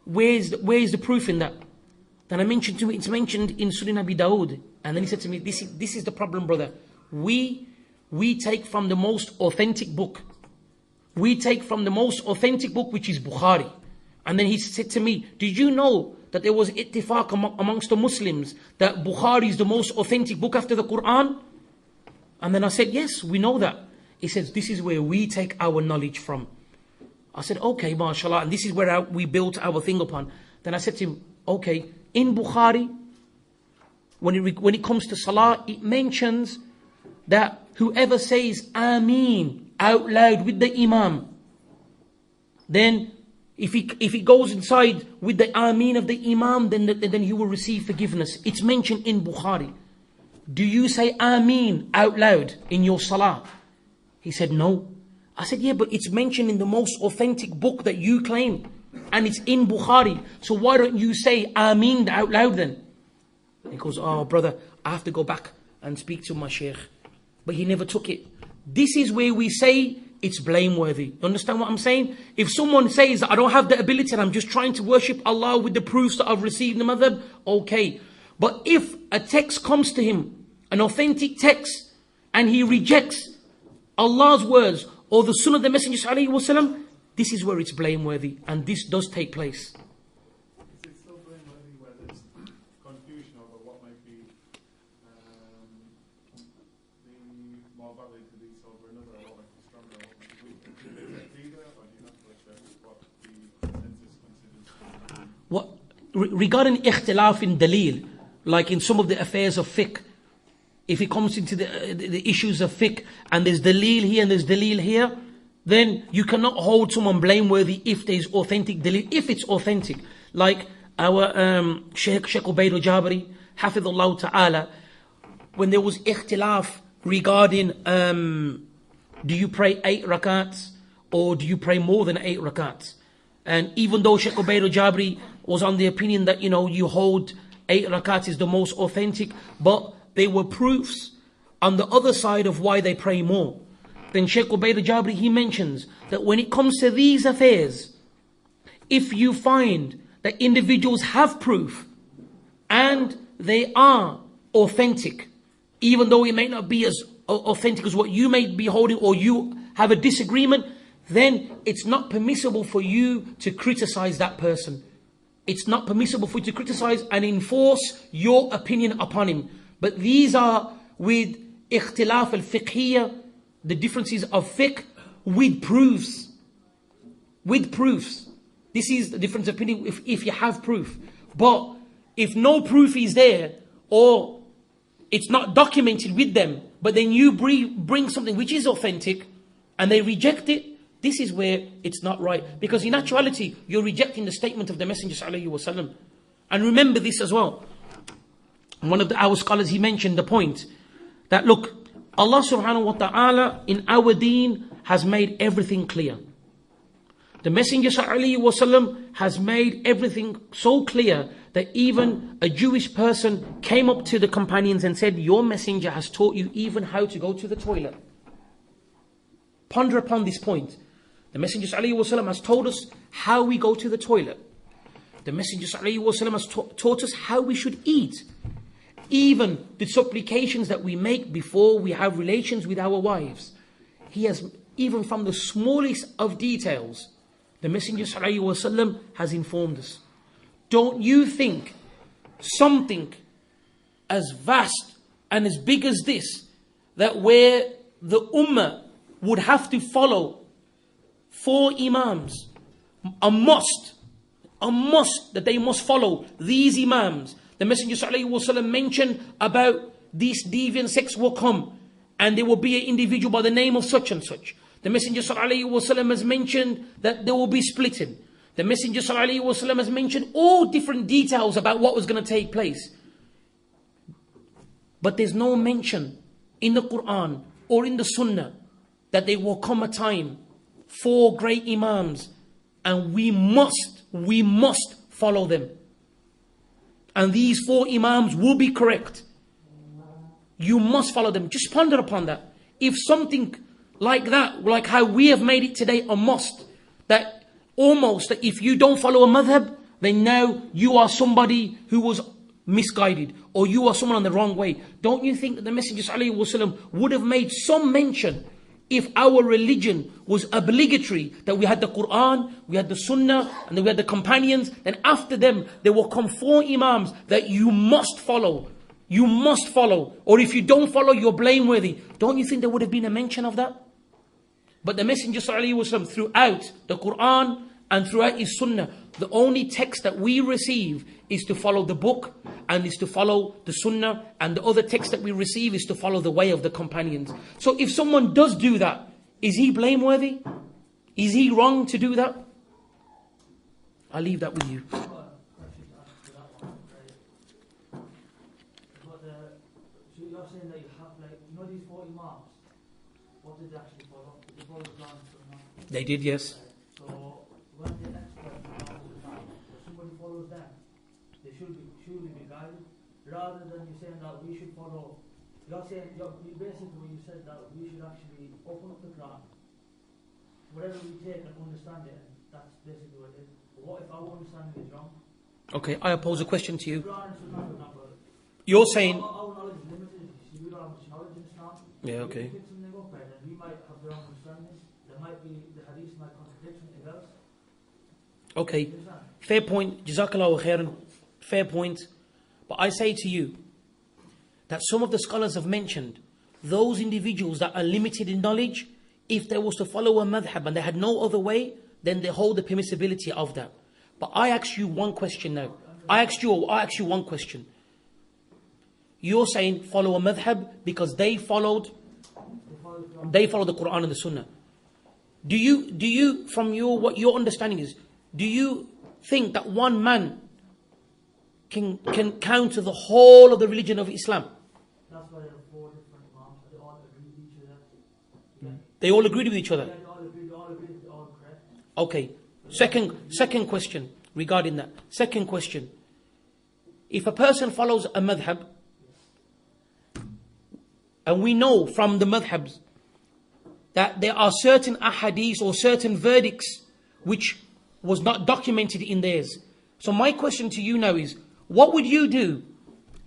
where's the proof in that? Then I mentioned to him, it's mentioned in Sunan Abi Dawud. And then he said to me, this is the problem, brother. We take from the most authentic book. We take from the most authentic book, which is Bukhari. And then he said to me, did you know that there was ittifaq amongst the Muslims that Bukhari is the most authentic book after the Quran? And then I said, yes, we know that. He says, this is where we take our knowledge from. I said, okay, mashallah, and this is where we built our thing upon. Then I said to him, okay, in Bukhari, when it comes to Salah, it mentions that whoever says Ameen out loud with the Imam, then if he goes inside with the Ameen of the Imam, then he will receive forgiveness. It's mentioned in Bukhari. Do you say Ameen out loud in your Salah? He said, no. I said, yeah, but it's mentioned in the most authentic book that you claim. And it's in Bukhari. So why don't you say Ameen out loud then? He goes, oh brother, I have to go back and speak to my sheikh. But he never took it. This is where we say it's blameworthy. You understand what I'm saying? If someone says that I don't have the ability and I'm just trying to worship Allah with the proofs that I've received in the madhab, okay. But if a text comes to him, an authentic text, and he rejects Allah's words or the Sunnah of the Messenger sallallahu alaihi wasallam, this is where it's blameworthy, and this does take place. Is it still blameworthy where there's confusion over what might be the more valid hadith over another, or what might be stronger, or what might be weaker? Do you accept either, or do you have to accept what the consensus considers? Regarding ikhtilaf in dalil, like in some of the affairs of fiqh, if it comes into the issues of fiqh, and there's dalil here and there's dalil here, then you cannot hold someone blameworthy if there's authentic dalil, if it's authentic. Like our Sheikh Ubayd al-Jabari, Hafidhullah Ta'ala, when there was ikhtilaf regarding do you pray 8 rakats or do you pray more than 8 rakats? And even though Sheikh Ubayd al-Jabari was on the opinion that, you hold 8 rakats is the most authentic, but there were proofs on the other side of why they pray more. Then Sheikh Ubayd al-Jabari, he mentions that when it comes to these affairs, if you find that individuals have proof and they are authentic, even though it may not be as authentic as what you may be holding, or you have a disagreement, then it's not permissible for you to criticize that person. It's not permissible for you to criticize and enforce your opinion upon him. But these are with ikhtilaf al-fiqhiyya, the differences of fiqh with proofs. With proofs. This is the difference of opinion if you have proof. But if no proof is there, or it's not documented with them, but then you bring something which is authentic and they reject it, this is where it's not right. Because in actuality, you're rejecting the statement of the Messenger sallallahu alaihi wasallam. And remember this as well. One of our scholars, he mentioned the point that, look, Allah subhanahu wa ta'ala in our deen has made everything clear. The Messenger sallallahu alaihi wasallam has made everything so clear that even a Jewish person came up to the companions and said, your messenger has taught you even how to go to the toilet. Ponder upon this point. The Messenger sallallahu alaihi wasallam has told us how we go to the toilet. The Messenger ﷺ has taught us how we should eat. Even the supplications that we make before we have relations with our wives. He has, even from the smallest of details, the Messenger ﷺ has informed us. Don't you think something as vast and as big as this, that where the Ummah would have to follow 4 Imams, a must that they must follow these Imams. The Messenger ﷺ mentioned about these deviant sects will come and there will be an individual by the name of such and such. The Messenger ﷺ has mentioned that there will be splitting. The Messenger ﷺ has mentioned all different details about what was going to take place. But there's no mention in the Quran or in the Sunnah that there will come a time 4 great Imams and we must follow them. And these 4 Imams will be correct. You must follow them. Just ponder upon that. If something like that, like how we have made it today a must, that almost that if you don't follow a madhab, then now you are somebody who was misguided, or you are someone on the wrong way. Don't you think that the Messenger ﷺ would have made some mention, if our religion was obligatory, that we had the Quran, we had the Sunnah, and then we had the companions, then after them there will come 4 Imams that you must follow. You must follow. Or if you don't follow, you're blameworthy. Don't you think there would have been a mention of that? But the Messenger ﷺ, throughout the Quran and throughout his Sunnah, the only text that we receive is to follow the book and is to follow the Sunnah, and the other text that we receive is to follow the way of the companions. So if someone does do that, is he blameworthy? Is he wrong to do that? I'll leave that with you. You're saying that you have, like, you know, these 4 Imams, what did they actually follow? Did they follow the Quran and Sunnah? They did, yes. So when the experts if somebody follows them, they should surely be guided, rather than you saying that we should follow. You're saying, basically when you said that we should actually open up the Quran, whatever we take and understand it, and that's basically what it is. But what if our understanding is wrong? Okay, I pose a question to you. Quran and Sunnah, for example, You're saying... our knowledge is limited. We don't have much knowledge in Islam. Yeah, okay. If we pick something up, right, then we might have the wrong understanding. There might be, the hadith might contradict something else. Okay, fair point. Jazakallahu khairan. Fair point. But I say to you that some of the scholars have mentioned those individuals that are limited in knowledge, if they was to follow a madhab and they had no other way, then they hold the permissibility of that. But I ask you one question now. I ask you one question. You're saying follow a madhab because they followed the Quran and the Sunnah. Do you from what your understanding is, do you think that one man can counter the whole of the religion of Islam? That's why there are 4 different Imams. They all agree with each other. Yeah. They all agreed with each other? Yeah, they all agree, they're all correct. Okay. Second question regarding that. Second question. If a person follows a madhab, and we know from the madhabs that there are certain ahadith or certain verdicts which was not documented in theirs. So my question to you now is, what would you do?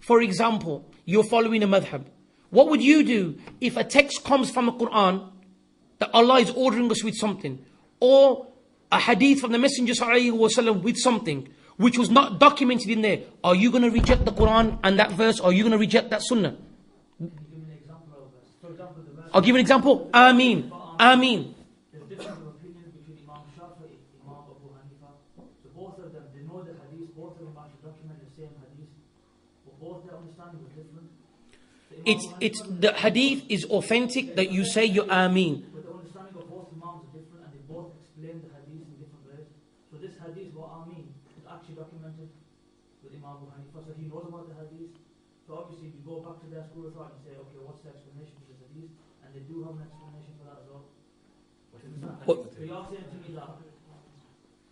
For example, you're following a madhab. What would you do if a text comes from the Quran that Allah is ordering us with something, or a hadith from the Messenger ﷺ with something which was not documented in there? Are you going to reject the Quran and that verse, or are you going to reject that Sunnah? I'll give an example. Ameen. Ameen. There's difference of opinion between Imam Shafi'i and Imam Abu Hanifa. So both of them, they know the hadith, both of them actually document the same hadith, but both their understanding was different. It's the hadith is authentic that you say you Ameen. But the understanding of both Imams are different, and they both explain the hadith in different ways. So this hadith, what Ameen, is actually documented with Imam Abu Hanifa, so he knows about the hadith. So obviously, if you go back to their school of thought and say, okay, what's the explanation for this hadith? And they do have an explanation for that as well. What? So you're saying to me that.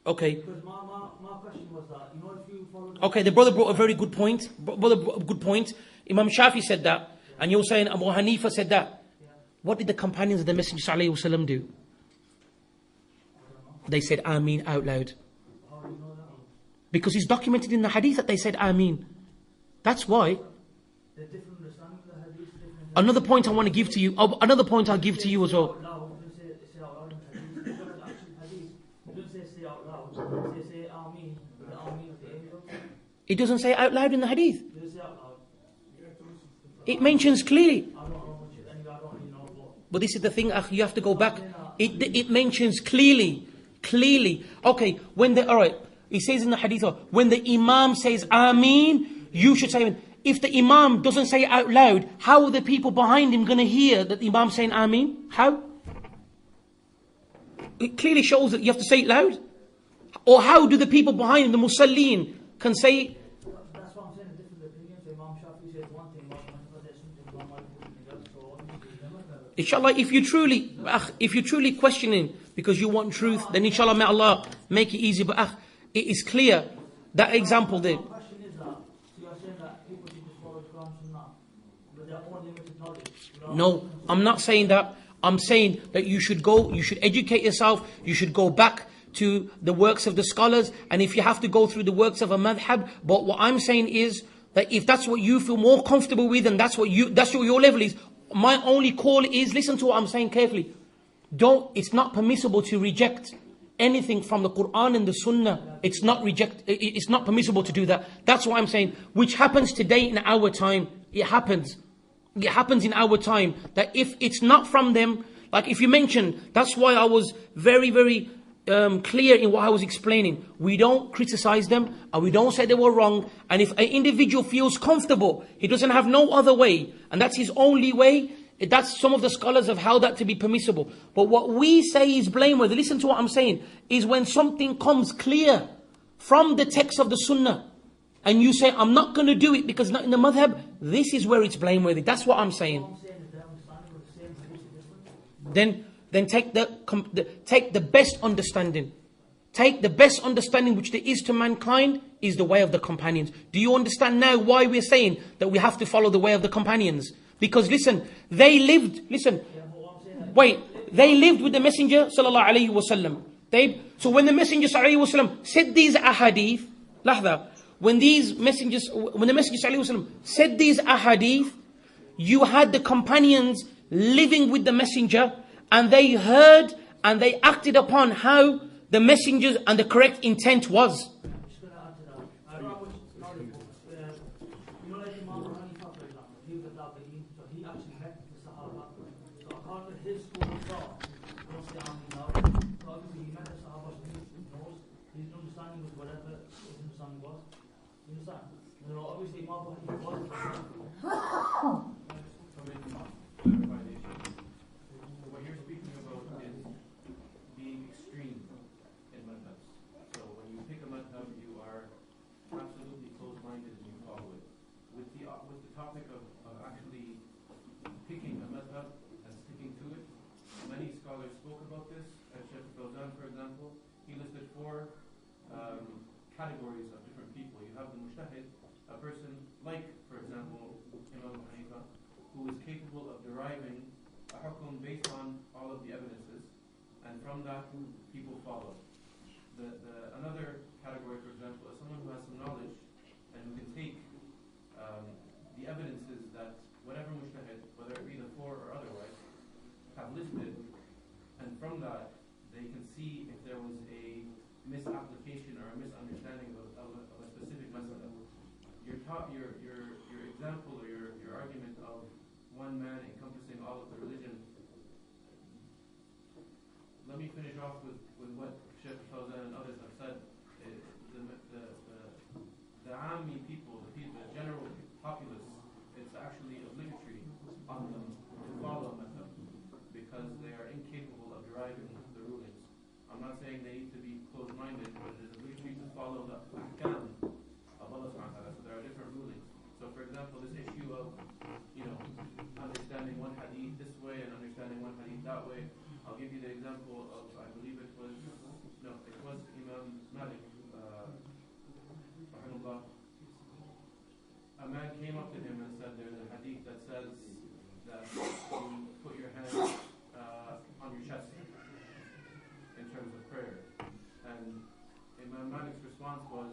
Okay. Because my question was that, you know, if you follow. Okay, the brother brought a very good point. Good point. Imam Shafi said that, and you're saying Abu Hanifa said that. Yeah. What did the companions of the Messenger ﷺ do? I don't know. They said Ameen out loud. How do you know that? Because it's documented in the hadith that they said Ameen. That's why. The different understanding of the hadith, different. Another point I want to give to you, another point I'll give to you as well. Say out loud in hadith. If you look at the actual hadith, it doesn't say out loud. It says say Ameen. The Ameen of the angel. It doesn't say out loud in the hadith. It doesn't say out loud. It mentions clearly. I don't know much, and I don't really know what. But this is the thing, you have to go back. It mentions clearly. Okay, alright, it says in the hadith, when the Imam says Ameen, you should say Ameen. If the Imam doesn't say it out loud, how are the people behind him going to hear that the Imam saying Ameen? How? It clearly shows that you have to say it loud. Or how do the people behind him, the Musalleen, can say it? That's what I'm saying, different opinions. Imam Shafi says one thing, Imam Muhammad says something, Imam Malik says something else. Inshallah, if you're truly questioning because you want truth, then inshallah may Allah make it easy. But it is clear that example there. The question is that, so you're saying that people should just follow Quran and Sunnah, but they're all limited knowledge. No, I'm not saying that. I'm saying that you should educate yourself, you should go back to the works of the scholars, and if you have to go through the works of a madhab, but what I'm saying is that if that's what you feel more comfortable with and that's what your level is, my only call is listen to what I'm saying carefully. It's not permissible to reject anything from the Quran and the Sunnah. It's not permissible to do that. That's what I'm saying. Which happens today in our time. It happens in our time that if it's not from them, like if you mention, that's why I was very, very clear in what I was explaining. We don't criticize them and we don't say they were wrong. And if an individual feels comfortable, he doesn't have no other way, and that's his only way, that's some of the scholars have held that to be permissible. But what we say is blameworthy, listen to what I'm saying, is when something comes clear from the text of the Sunnah and you say, I'm not going to do it because not in the madhab, this is where it's blameworthy. That's what I'm saying. Then take the best understanding. Take the best understanding which there is to mankind is the way of the companions. Do you understand now why we're saying that we have to follow the way of the companions? Because listen, they lived with the Messenger sallallahu alaihi wasallam. So when the Messenger sallallahu alaihi wasallam said these ahadith, when the Messenger sallallahu alaihi wasallam said these ahadith, you had the companions living with the Messenger, and they heard and they acted upon how the Messenger's and the correct intent was. What you're speaking about is being extreme in madhabs. So when you pick a madhab, you are absolutely close-minded and you follow it. With the topic of actually picking a madhab and sticking to it, many scholars spoke about this. Sheikh Fawzan, for example, he listed 4 categories of different people. You have the mujtahid, a person like, for example, Imam Hanifa, who is capable of deriving a hukum based on all of the evidences, and from that people follow. Another category, for example, is someone who has some knowledge and who can take the evidences that whatever mujtahid, whether it be the 4 or otherwise, have listed, and from that they can see if there was a misapplication or a misunderstanding of a specific masala. Your example or your argument of one man encompassing all of the religion. Let me finish off with what Sheikh Fawzan and others have said. The Ammi people, the general populace, it's actually obligatory on them to follow madhab because they are incapable of deriving the rulings. I'm not saying they need to be closed-minded, but it is obligatory to follow the ahkam of Allah subhanahu wa ta'ala. So there are different rulings. So for example, this issue of understanding one hadith this way and understanding one hadith that way. I'll give you the example of, I believe it was Imam Malik, rahimahullah. A man came up to him and said, there's a hadith that says that you put your hand on your chest in terms of prayer. And Imam Malik's response was,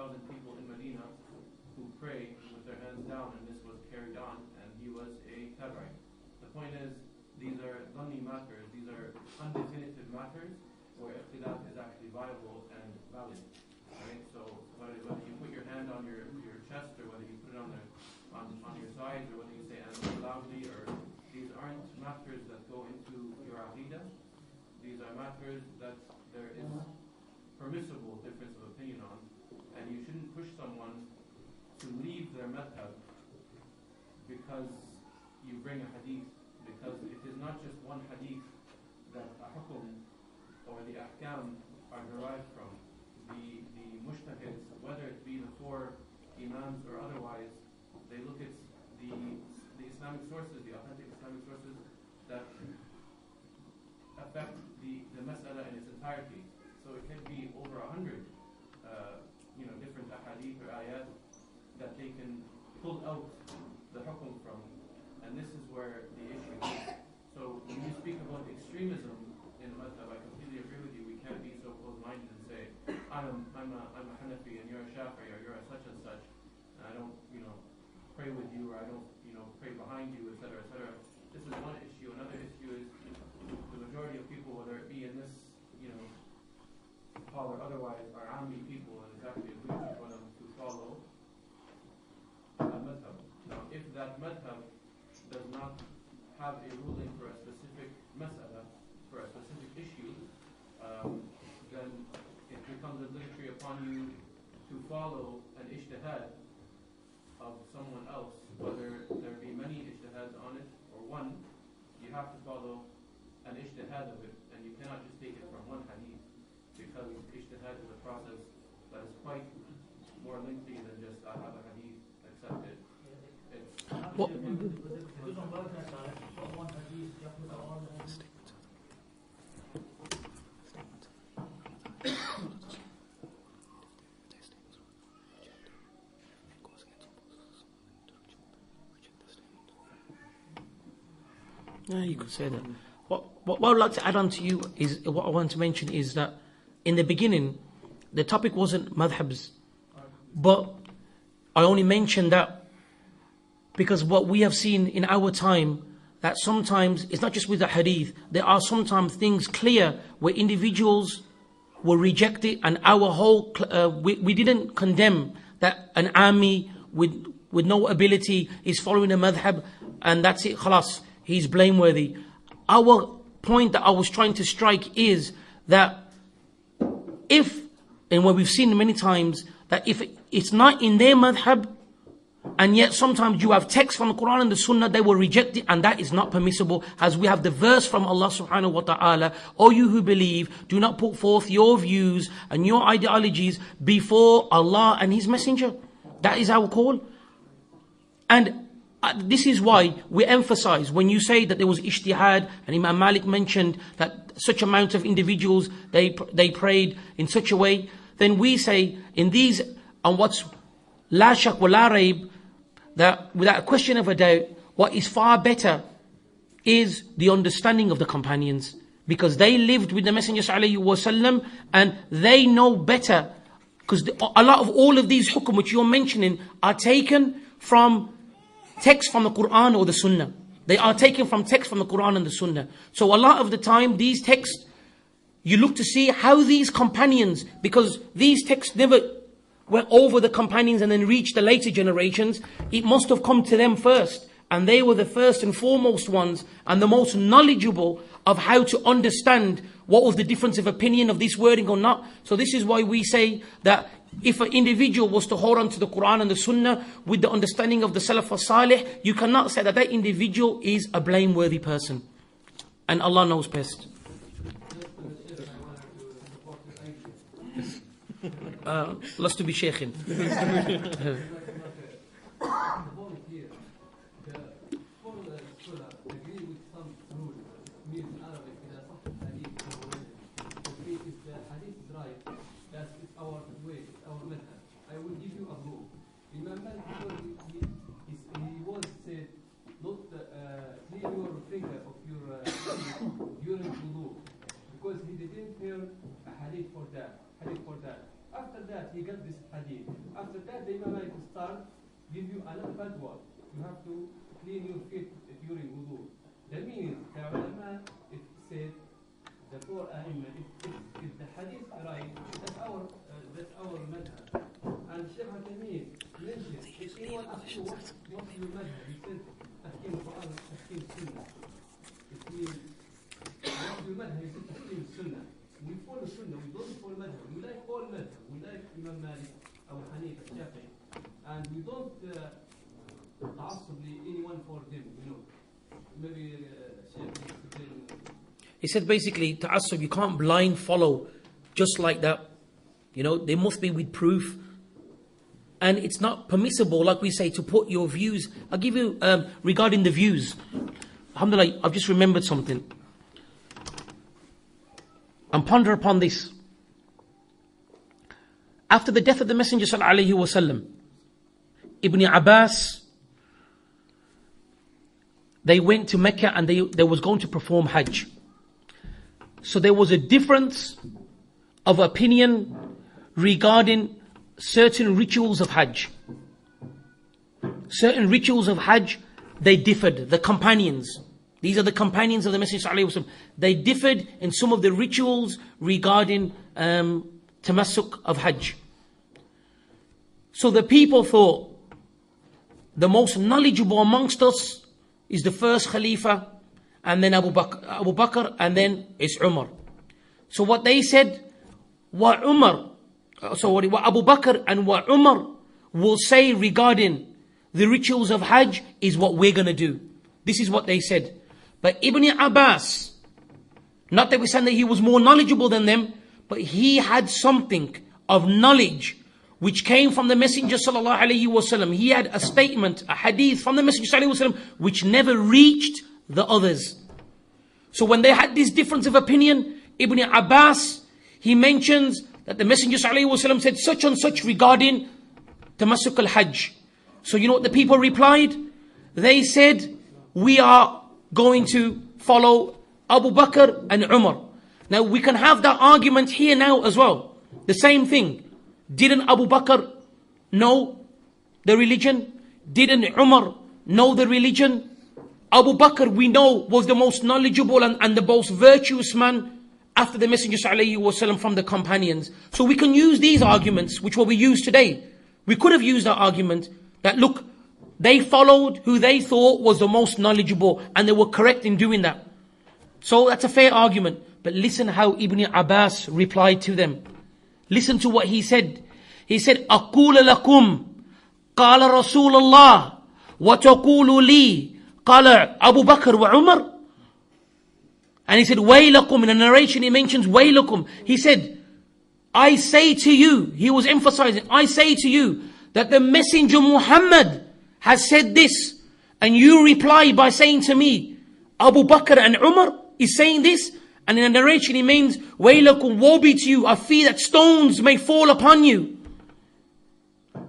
people in Medina who pray with their hands down, and this was carried on, and he was a tabi'i. The point is, these are dhanni matters, these are undefinitive matters where ikhtilaf is actually viable and valid. Right? So whether you put your hand on your chest, or whether you put it on your sides, or whether you say "Amin" loudly, or these aren't matters that go into your aqidah. These are matters that there is permissible difference of opinion on, and you shouldn't push someone to leave their madhab because you bring a hadith, because it is not just one hadith that a hukum or the ahkam are derived from. The mujtahids, whether it be the four imams or otherwise, they look at the Islamic sources, the authentic Islamic sources that affect the mas'ala in its entirety. So it can be over 100 different ahadith or ayat that they can pull out the hukum from, and this is where the issue is. So when you speak about extremism in the madhab, I completely agree with you. We can't be so close-minded and say, I'm a Hanafi and you're a Shafi'i, or you're a such and such, and I don't pray with you, or I don't pray behind you, etc., etc. This is one issue. Another issue is the majority of people, whether it be in this hall or otherwise, are Ammi people, and it's actually a duty for them to follow a madhab. Now, if that madhab does not have a ruling for a specific mas'ala, for a specific issue, then it becomes obligatory upon you to follow an ijtihad of someone else, whether there be many ijtihads on it or one. You have to follow an ijtihad of it, and you cannot just take it from one hadith, because ijtihad is a process that is quite more lengthy than just I have a hadith, accept it. What? Yeah, you could say that. What I would like to add on to you is, what I want to mention is that in the beginning, the topic wasn't madhabs, but I only mentioned that because what we have seen in our time, that sometimes, it's not just with the hadith, there are sometimes things clear where individuals will reject it, and our whole, we didn't condemn that an army with no ability is following a madhab, and that's it, khalas, he's blameworthy. Our point that I was trying to strike is that if, and what we've seen many times, that if it's not in their madhab, and yet sometimes you have text from the Quran and the Sunnah, they will reject it, and that is not permissible, as we have the verse from Allah subhanahu wa ta'ala, O you who believe, do not put forth your views and your ideologies before Allah and His Messenger. That is our call. And this is why we emphasize, when you say that there was ijtihad, and Imam Malik mentioned that such amount of individuals, they prayed in such a way, then we say in these, and what's la shak wa la raib, that without a question of a doubt, what is far better is the understanding of the companions, because they lived with the Messenger sallallahu alaihi wasallam, and they know better, because a lot of all of these hukum which you're mentioning are taken from text from the Quran or the Sunnah. They are taken from text from the Quran and the Sunnah. So a lot of the time, these texts, you look to see how these companions, because these texts never went over the companions and then reached the later generations, it must have come to them first. And they were the first and foremost ones, and the most knowledgeable of how to understand what was the difference of opinion of this wording or not. So this is why we say that if an individual was to hold on to the Quran and the Sunnah with the understanding of the Salaf as-Salih, you cannot say that that individual is a blameworthy person. And Allah knows best. Last to be shaykhin. Because he didn't hear a hadith for that. After that, he got this hadith. Hadith. After that, the Imam Malik start give you another fatwa. You have to clean your feet during wudu. That means the ulama it said the four A'imma, if the Hadith right, that's our madhab. And Shaykh Al-Tamim mentioned if anyone asks you what's your madhab, he said Tahkim Quran, Tahkim Sunnah. It means what's your madhab? He said Tahkim Sunnah. We follow Sunnah, we don't follow madhab. We like all madhab. We like Imam Malik, Abu Hanifa, Shafi'i, and we don't تعصب anyone for them, you know. Maybe He said basically, ta'assub, you can't blind follow just like that. You know, they must be with proof. And it's not permissible, like we say, to put your views. I'll give you, regarding the views. Alhamdulillah, I've just remembered something. And ponder upon this. After the death of the Messenger sallallahu alaihi wasallam, Ibn Abbas, they went to Mecca and they was going to perform Hajj. So there was a difference of opinion regarding certain rituals of Hajj. Certain rituals of Hajj, they differed. The companions, these are the companions of the Messenger sallallahu alaihi wasallam. They differed in some of the rituals regarding tamassuk of Hajj. So the people thought the most knowledgeable amongst us is the first Khalifa, and then Abu Bakr, and then it's Umar. So what they said, what Abu Bakr and what Umar will say regarding the rituals of Hajj is what we're going to do. This is what they said. But Ibn Abbas, not that we're saying that he was more knowledgeable than them, but he had something of knowledge which came from the Messenger sallallahu alaihi wasallam. He had a statement, a hadith from the Messenger sallallahu alaihi wasallam, which never reached the others. So when they had this difference of opinion, Ibn Abbas, he mentions that the Messenger sallallahu alaihi wasallam said such and such regarding Tamassuk al-Hajj. So you know what the people replied? They said, we are going to follow Abu Bakr and Umar. Now we can have that argument here now as well. The same thing. Didn't Abu Bakr know the religion? Didn't Umar know the religion? Abu Bakr, we know, was the most knowledgeable and the most virtuous man after the Messenger sallallahu alaihi wasallam from the companions. So we can use these arguments, which what we use today. We could have used that argument that look, they followed who they thought was the most knowledgeable and they were correct in doing that. So that's a fair argument. But listen how Ibn Abbas replied to them. Listen to what he said. He said, أَقُولَ لَكُمْ قَالَ رَسُولَ اللَّهِ وَتَقُولُ لِي قَالَ أَبُو بَكْرَ وَعُمَرَ. And he said, وَيْلَكُمْ. In a narration he mentions وَيْلَكُمْ. He said, I say to you, he was emphasizing, I say to you that the Messenger Muhammad has said this. And you reply by saying to me, Abu Bakr and Umar is saying this. And in a narration he means, وَيْلَكُمْ, woe be to you, I fear that stones may fall upon you.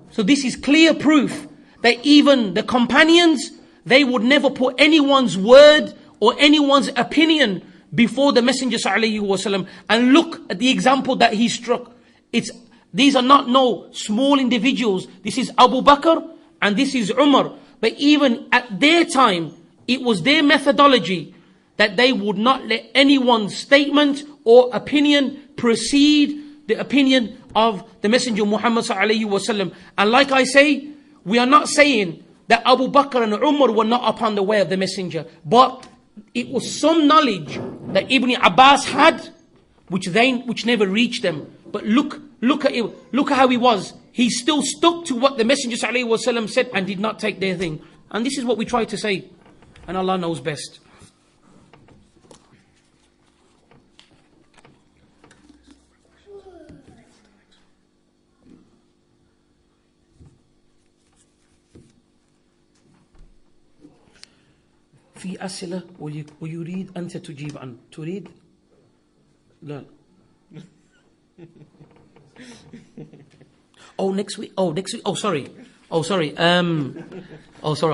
So this is clear proof that even the companions, they would never put anyone's word or anyone's opinion before the Messenger sallallahu alaihi wasallam. And look at the example that he struck. These are not no small individuals. This is Abu Bakr and this is Umar. But even at their time, it was their methodology that they would not let anyone's statement or opinion precede the opinion of the Messenger Muhammad sallallahu alaihi wasallam. And like I say, we are not saying that Abu Bakr and Umar were not upon the way of the Messenger, but it was some knowledge that Ibn Abbas had, which never reached them. But look at it, look at how he was. He still stuck to what the Messenger sallallahu alaihi wasallam said and did not take their thing. And this is what we try to say, and Allah knows best. في أسئلة ويريد أنت تجيب عنه تريد لا next week sorry I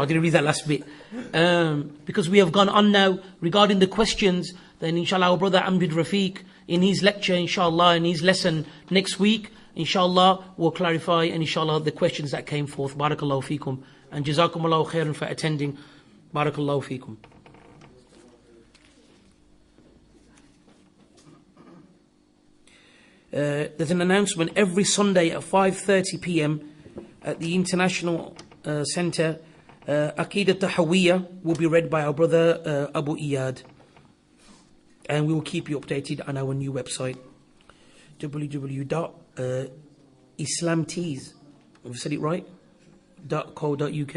didn't read that last bit because we have gone on now regarding the questions. Then inshallah our brother Ambid Rafiq in his lecture inshallah in his lesson next week inshallah, we'll clarify, and inshallah, the questions that came forth. Barakallahu feekum. And jazakumullahu khairan for attending. Barakallahu feekum. There's an announcement every Sunday at 5:30 p.m. at the International Centre. Aqidat Tahawiyya will be read by our brother Abu Iyad. And we will keep you updated on our new website, www.islamtees. Have I said it right? .co.uk.